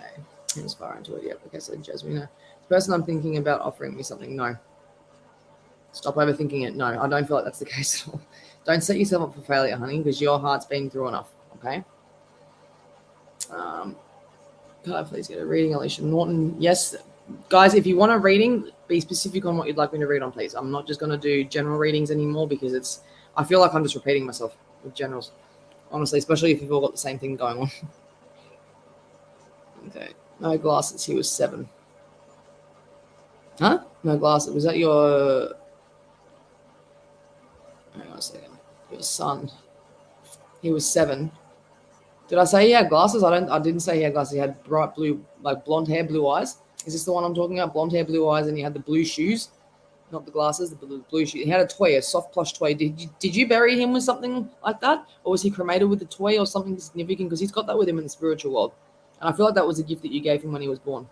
He was far into it. Yep. Okay. So Jasmine, the person I'm thinking about offering me something. No. Stop overthinking it. No, I don't feel like that's the case at all. Don't set yourself up for failure, honey, because your heart's been through enough. Okay. Can I please get a reading, Alicia Norton? Yes. Guys, if you want a reading, be specific on what you'd like me to read on, please. I'm not just going to do general readings anymore, because I feel like I'm just repeating myself with generals, honestly, especially if you've all got the same thing going on. Okay. No glasses. He was 7. Huh? No glasses. Was that your... Hang on a second. Your son. He was 7. Did I say he had glasses? I didn't say he had glasses. He had bright blue, like blonde hair, blue eyes. Is this the one I'm talking about? Blonde hair, blue eyes, and he had the blue shoes, not the glasses, the blue shoes. He had a toy, a soft plush toy. Did you bury him with something like that? Or was he cremated with the toy or something significant? Because he's got that with him in the spiritual world. And I feel like that was a gift that you gave him when he was born.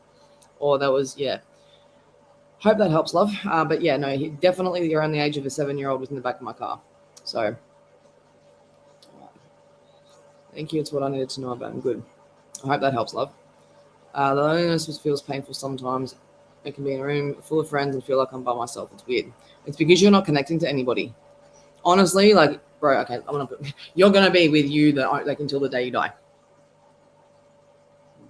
Or that was, yeah. Hope that helps, love. But yeah, no, he definitely around the age of a 7-year-old was in the back of my car. So thank you. It's what I needed to know about him. Good. I hope that helps, love. The loneliness feels painful sometimes. I can be in a room full of friends and feel like I'm by myself. It's weird. It's because you're not connecting to anybody. Honestly, like, bro, okay, you're going to be with you like until the day you die.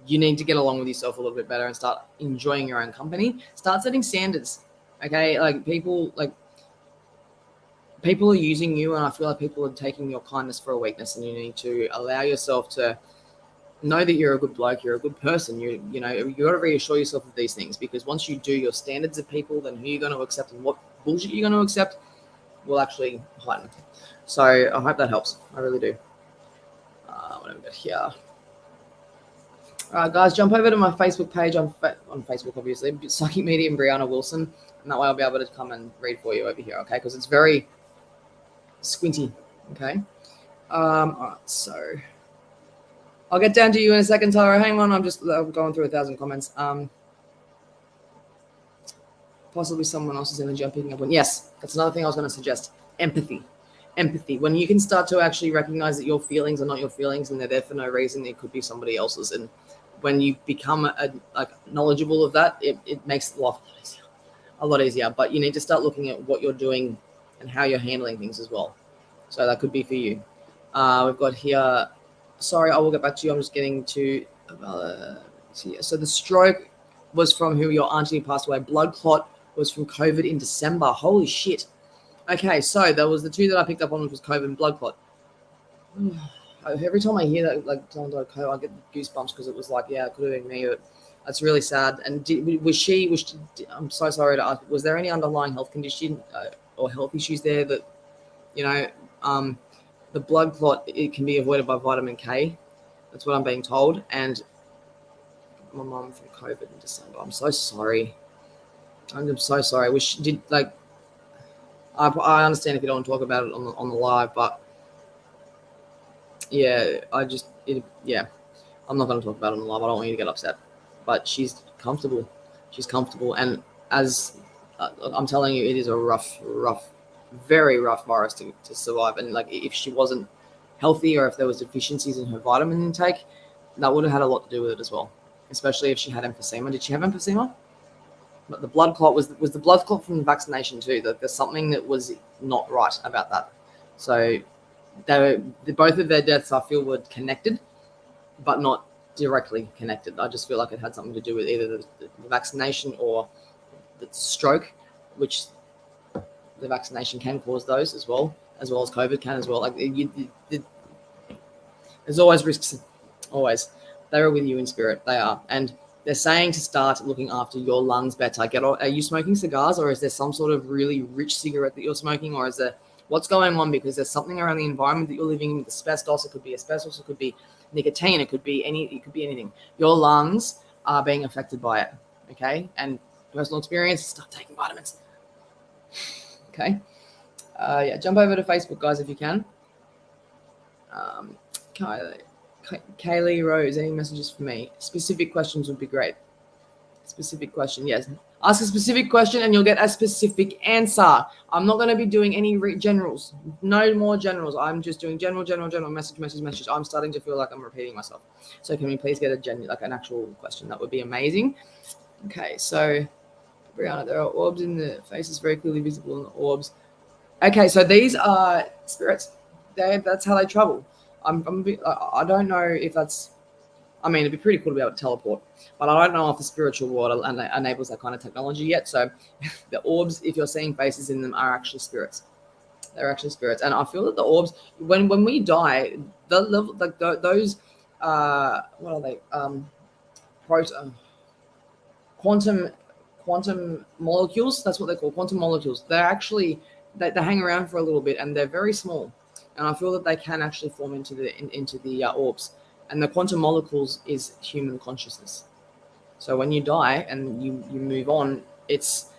You need to get along with yourself a little bit better and start enjoying your own company. Start setting standards. Okay, like people people are using you, and I feel like people are taking your kindness for a weakness, and you need to allow yourself to know that you're a good bloke, you're a good person. You know, you got to reassure yourself of these things, because once you do, your standards of people, then who you're going to accept and what bullshit you're going to accept will actually heighten. So I hope that helps. I really do. What have we got here? All right, guys, jump over to my Facebook page on Facebook, obviously, Psychic Medium Brianna Wilson, and that way I'll be able to come and read for you over here, okay? Because it's very squinty, okay? All right, so I'll get down to you in a second, Tara. Hang on, I'm going through 1,000 comments. Possibly someone else's energy I'm picking up on. Yes, that's another thing I was going to suggest. Empathy. When you can start to actually recognize that your feelings are not your feelings and they're there for no reason, it could be somebody else's. And when you become knowledgeable of that, it makes life a lot easier. But you need to start looking at what you're doing and how you're handling things as well. So that could be for you. We've got here, sorry, I will get back to you. I'm just getting to, so the stroke was from who your auntie passed away. Blood clot was from COVID in December. Holy shit. Okay, so that was the two that I picked up on, which was COVID and blood clot. Every time I hear that, like someone died of COVID, I get goosebumps, because it was like, yeah, it could have been me. But that's really sad. And was she? I'm so sorry to ask. Was there any underlying health condition or health issues there that, you know, the blood clot, it can be avoided by vitamin K. That's what I'm being told. And my mom from COVID in December. I'm so sorry. I'm so sorry. I understand if you don't want to talk about it on the live, but yeah, I'm not going to talk about it on the live. I don't want you to get upset, but she's comfortable. And as I'm telling you, it is a rough, very rough virus to survive. And like, if she wasn't healthy, or if there was deficiencies in her vitamin intake, that would have had a lot to do with it as well, especially if she had emphysema. Did she have emphysema? But the blood clot was the blood clot from the vaccination too. That there's something that was not right about that. So both of their deaths, I feel, were connected, but not directly connected. I just feel like it had something to do with either the vaccination or the stroke, which the vaccination can cause those as well as COVID can as well. Like, there's always risks. Always, they are with you in spirit. They are, and they're saying to start looking after your lungs better. Are you smoking cigars, or is there some sort of really rich cigarette that you're smoking, or is there, what's going on? Because there's something around the environment that you're living in with asbestos. It could be asbestos. It could be nicotine. It could be anything. Your lungs are being affected by it. Okay, and personal experience. Start taking vitamins. Okay. Jump over to Facebook, guys, if you can. Kaylee Rose, any messages for me? Specific questions would be great. Specific question, yes. Ask a specific question and you'll get a specific answer. I'm not going to be doing any generals. No more generals. I'm just doing general, message. I'm starting to feel like I'm repeating myself. So can we please get an actual question? That would be amazing. Okay, so Brianna, there are orbs in the faces, very clearly visible in the orbs. Okay, so these are spirits. That's how they travel. I don't know if that's, I mean, it'd be pretty cool to be able to teleport, but I don't know if the spiritual world enables that kind of technology yet. So the orbs, if you're seeing faces in them, are actually spirits. They're actually spirits. And I feel that the orbs, when we die, the level, like those, what are they? Quantum molecules. That's what they're called, quantum molecules. They're actually, they hang around for a little bit, and they're very small. And I feel that they can actually form into the orbs. And the quantum molecules is human consciousness. So when you die and you move on, it's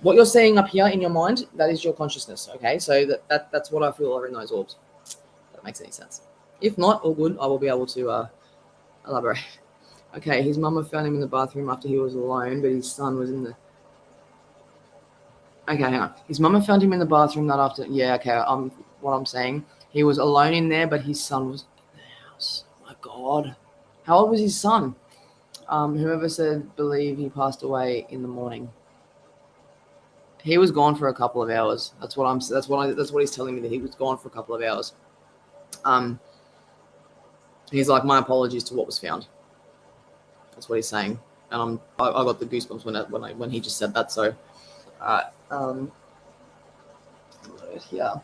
what you're seeing up here in your mind. That is your consciousness. Okay, so that's what I feel are in those orbs. If that makes any sense. If not, all good. I will be able to elaborate. Okay, his mama found him in the bathroom after he was alone, but his son was in the. Okay, hang on. His mama found him in the bathroom that after. Yeah, okay. What I'm saying, he was alone in there, but his son was in the house. Oh my God, how old was his son? Whoever said believe he passed away in the morning. He was gone for a couple of hours. That's what he's telling me, that he was gone for a couple of hours. He's like, my apologies to what was found. That's what he's saying, and I got the goosebumps when he just said that. So, Yeah.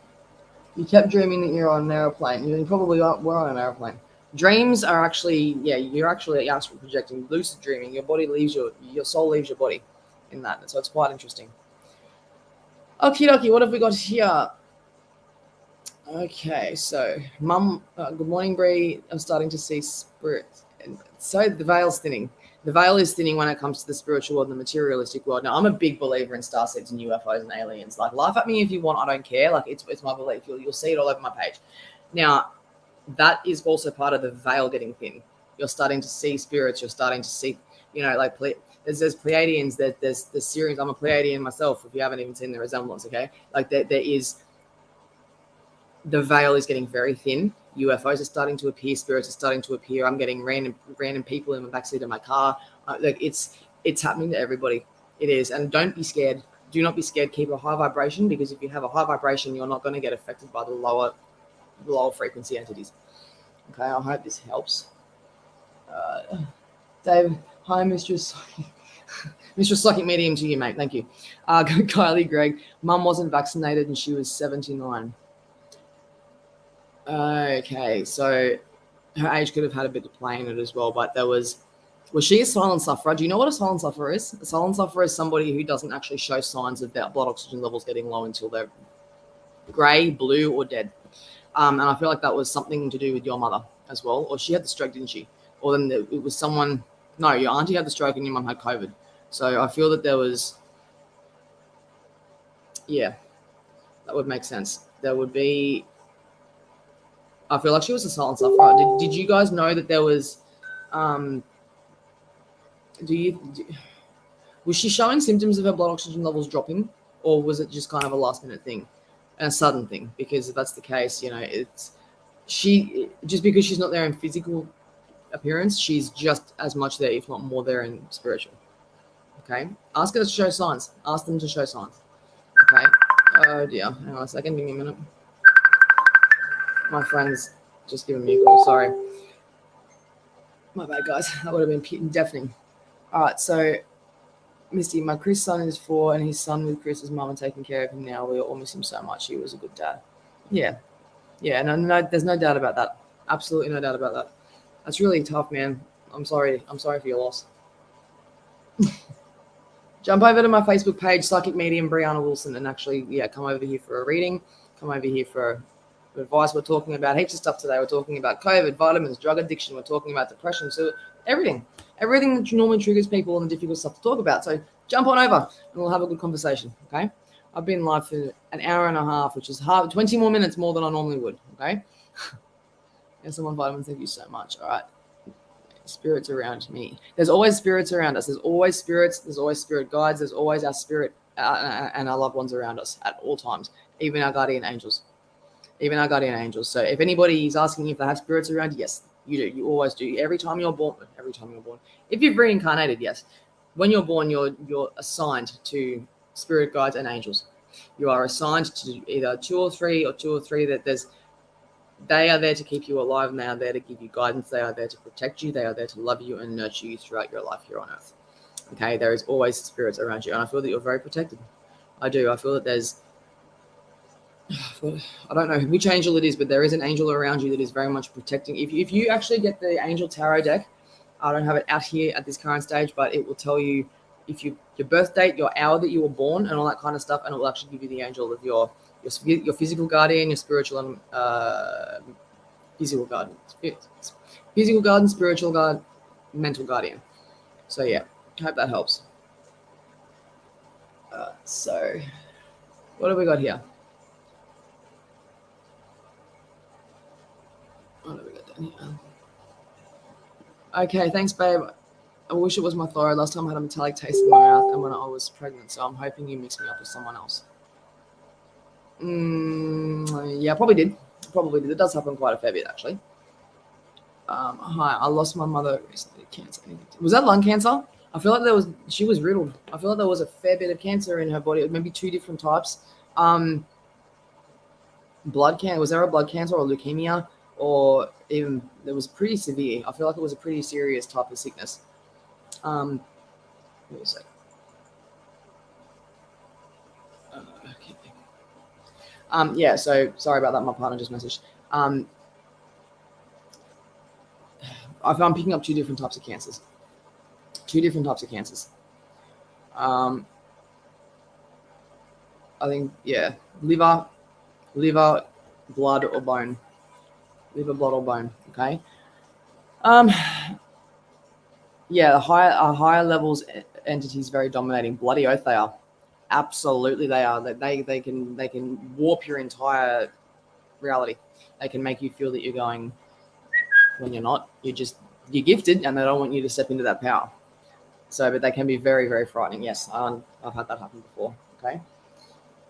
You kept dreaming that you're on an airplane. You probably were on an airplane. Dreams are actually, yeah, you're actually astral projecting, lucid dreaming. Your body leaves your soul leaves your body in that. So it's quite interesting. Okie dokie, what have we got here? Okay, so Mum, good morning, Bree. I'm starting to see spirits. So the veil's thinning. The veil is thinning when it comes to the spiritual world and the materialistic world. Now, I'm a big believer in starseeds and UFOs and aliens. Like, laugh at me if you want. I don't care. Like, it's my belief. You'll see it all over my page. Now, that is also part of the veil getting thin. You're starting to see spirits. You're starting to see, like there's Pleiadians. There's Syrians. I'm a Pleiadian myself. If you haven't even seen the resemblance, okay? Like there is. The veil is getting very thin. UFOs are starting to appear. Spirits are starting to appear. I'm getting random people in the backseat of my car. Like it's happening to everybody. It is, and don't be scared. Do not be scared. Keep a high vibration, because if you have a high vibration, you're not going to get affected by the lower frequency entities. Okay, I hope this helps. Dave, hi, Mistress. Mistress Psychic Medium to you, mate. Thank you. Kylie Gregg, Mum wasn't vaccinated and she was 79. Okay, so her age could have had a bit to play in it as well, but was she a silent sufferer? Do you know what a silent sufferer is? A silent sufferer is somebody who doesn't actually show signs of their blood oxygen levels getting low until they're grey, blue, or dead. And I feel like that was something to do with your mother as well, or she had the stroke, didn't she? Or then it was someone. No, your auntie had the stroke and your mum had COVID. So I feel that there was. Yeah, that would make sense. There would be. I feel like she was a silent sufferer. Did you guys know that there was, was she showing symptoms of her blood oxygen levels dropping, or was it just kind of a last minute thing, and a sudden thing? Because if that's the case, it's just because she's not there in physical appearance, she's just as much there, if not more there in spiritual. Okay, ask her to show signs. Ask them to show signs. Okay. Oh dear. Hang on a second. Give me a minute. My friend's just giving me a call. Sorry. My bad, guys. That would have been deafening. All right. So, Misty, my Chris son is 4 and his son with Chris's mum are taking care of him now. We all miss him so much. He was a good dad. Yeah. Yeah. No, there's no doubt about that. Absolutely no doubt about that. That's really tough, man. I'm sorry. I'm sorry for your loss. Jump over to my Facebook page, Psychic Medium Brianna Wilson, and actually, come over here for a reading. Come over here for advice. We're talking about heaps of stuff today. We're talking about COVID, vitamins, drug addiction. We're talking about depression. So everything that normally triggers people and the difficult stuff to talk about. So jump on over and we'll have a good conversation. Okay. I've been live for an hour and a half, which is 20 more minutes more than I normally would. Okay. And someone vitamins. Thank you so much. All right. Spirits around me. There's always spirits around us. There's always spirits. There's always spirit guides. There's always our spirit and our loved ones around us at all times, even our guardian angels. So if anybody is asking if they have spirits around, yes, you do. You always do. Every time you're born. If you've reincarnated, yes. When you're born, you're assigned to spirit guides and angels. You are assigned to either two or three that they are there to keep you alive, and they are there to give you guidance. They are there to protect you. They are there to love you and nurture you throughout your life here on Earth. Okay, there is always spirits around you, and I feel that you're very protected. I do. I feel that there's, I don't know which angel it is, but there is an angel around you that is very much protecting. If you actually get the Angel Tarot deck, I don't have it out here at this current stage, but it will tell you your birth date, your hour that you were born, and all that kind of stuff, and it will actually give you the angel of your physical guardian, your spiritual and physical guardian, spiritual guard, mental guardian. So yeah, I hope that helps. So what have we got here? What have we got down here? Okay, thanks, babe. I wish it was my thyroid. Last time I had a metallic taste in my mouth and when I was pregnant, so I'm hoping you mix me up with someone else. Yeah, probably did. It does happen quite a fair bit, actually. Hi, I lost my mother recently. Cancer. Was that lung cancer? I feel like she was riddled. I feel like there was a fair bit of cancer in her body, maybe 2 different types. Blood cancer. Was there a blood cancer or leukemia? Or even it was pretty severe. I feel like it was a pretty serious type of sickness. Give me a sec. Okay. Yeah, so sorry about that. My partner just messaged. I'm picking up two different types of cancers. I think, yeah, liver, blood or bone. Liver, blood or bone, okay? Yeah, higher levels entities very dominating. Bloody oath they are. Absolutely they are. They can warp your entire reality. They can make you feel that you're going when you're not. You're gifted, and they don't want you to step into that power. So, but they can be very, very frightening. Yes, I've had that happen before. Okay.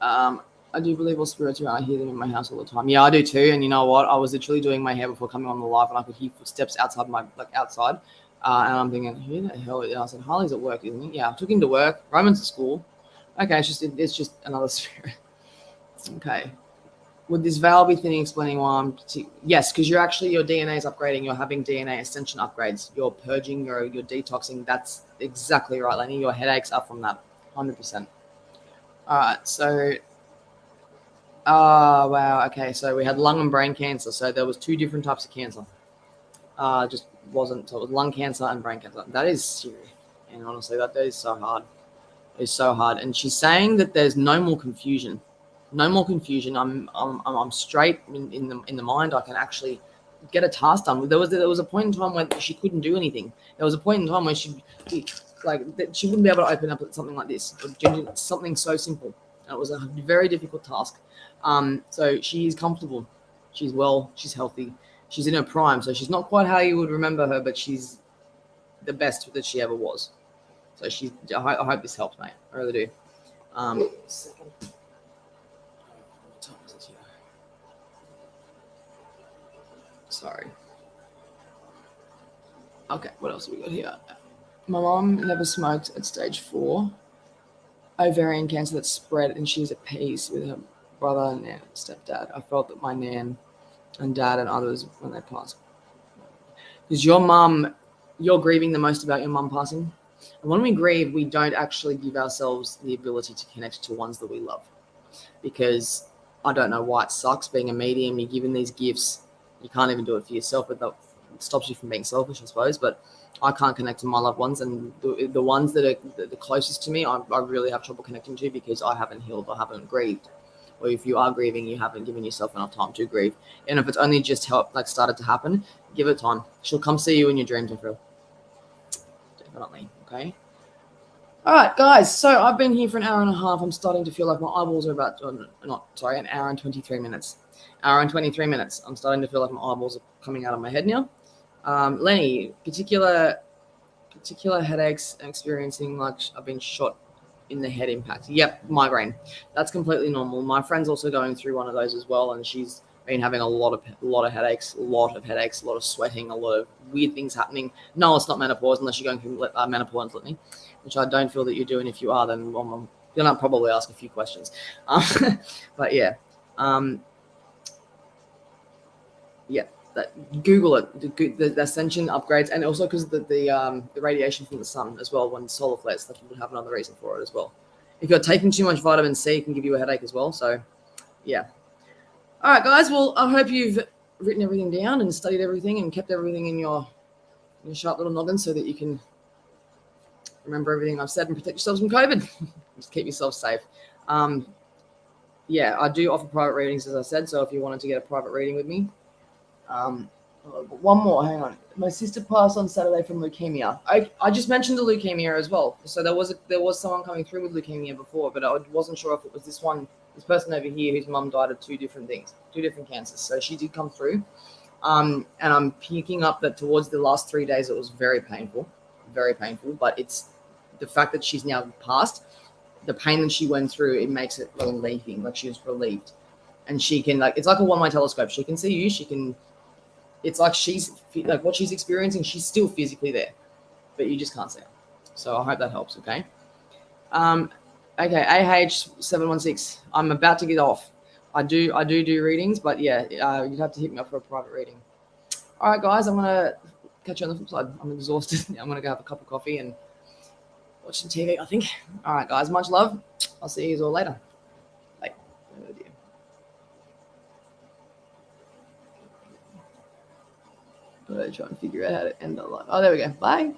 I do believe all spirits around. I hear them in my house all the time. Yeah, I do too. And you know what? I was literally doing my hair before coming on the live, and I could hear footsteps outside outside. And I'm thinking, who the hell? And I said, Harley's at work, isn't he? Yeah, I took him to work. Roman's at school. Okay, it's just another spirit. Okay. Would this veil be thinning, explaining why I'm... Yes, because your DNA is upgrading. You're having DNA ascension upgrades. You're purging, you're detoxing. That's exactly right, Lenny. Your headaches are from that, 100%. All right, so... Oh, wow. Okay, so we had lung and brain cancer. So there was two different types of cancer. Just wasn't... So it was lung cancer and brain cancer. That is serious. And honestly, that is so hard. It's so hard. And she's saying that there's no more confusion. No more confusion. I'm straight in the mind. I can actually get a task done. There was a point in time when she couldn't do anything. There was a point in time where she wouldn't be able to open up something like this, something so simple. And it was a very difficult task. So she's comfortable. She's well. She's healthy. She's in her prime. So she's not quite how you would remember her, but she's the best that she ever was. So I hope this helps, mate. I really do. Second. Sorry. Okay, what else have we got here? My mom never smoked at stage 4. Ovarian cancer that spread, and she's at peace with her brother, nan, and stepdad. I felt that my nan and dad and others when they passed. Because you're grieving the most about your mum passing. And when we grieve, we don't actually give ourselves the ability to connect to ones that we love. Because I don't know why it sucks being a medium. You're given these gifts. You can't even do it for yourself, but that stops you from being selfish, I suppose. But I can't connect to my loved ones, and the ones that are the closest to me, I really have trouble connecting to because I haven't healed or haven't grieved. Or if you are grieving, you haven't given yourself enough time to grieve. And if it's only just started to happen, give it time. She'll come see you in your dreams, April. Definitely. Okay. All right, guys. So I've been here for an hour and a half. I'm starting to feel like my eyeballs are an hour and 23 minutes. Hour and 23 minutes. I'm starting to feel like my eyeballs are coming out of my head now. Lenny, particular headaches and experiencing like I've been shot in the head impact. Yep, migraine. That's completely normal. My friend's also going through one of those as well, and she's been having a lot of headaches, a lot of sweating, a lot of weird things happening. No, it's not menopause unless you're going through menopause, Lenny, which I don't feel that you're doing. If you are, then you're gonna probably ask a few questions. But yeah. Yeah, Google it. The ascension upgrades, and also because the radiation from the sun as well. When solar flares, that would have another reason for it as well. If you're taking too much vitamin C, it can give you a headache as well. So, yeah. All right, guys. Well, I hope you've written everything down and studied everything and kept everything in your sharp little noggin so that you can remember everything I've said and protect yourselves from COVID. Just keep yourself safe. Yeah, I do offer private readings, as I said. So if you wanted to get a private reading with me. One more, hang on. My sister passed on Saturday from leukemia. I just mentioned the leukemia as well. So there was someone coming through with leukemia before, but I wasn't sure if it was this person over here whose mum died of two different cancers. So she did come through. And I'm picking up that towards the last 3 days it was very painful, but it's the fact that she's now passed, the pain that she went through, it makes it relieving, like she was relieved. And she can it's like a one-way telescope. She can see you, it's like what she's experiencing, she's still physically there, but you just can't see her. So I hope that helps, okay? Okay, AH716. I'm about to get off. I do readings, but yeah, you'd have to hit me up for a private reading. All right, guys, I'm going to catch you on the flip side. I'm exhausted. I'm going to go have a cup of coffee and watch some TV, I think. All right, guys, much love. I'll see you all later. Bye. I'm going to try and figure out how to end the live. Oh, there we go. Bye.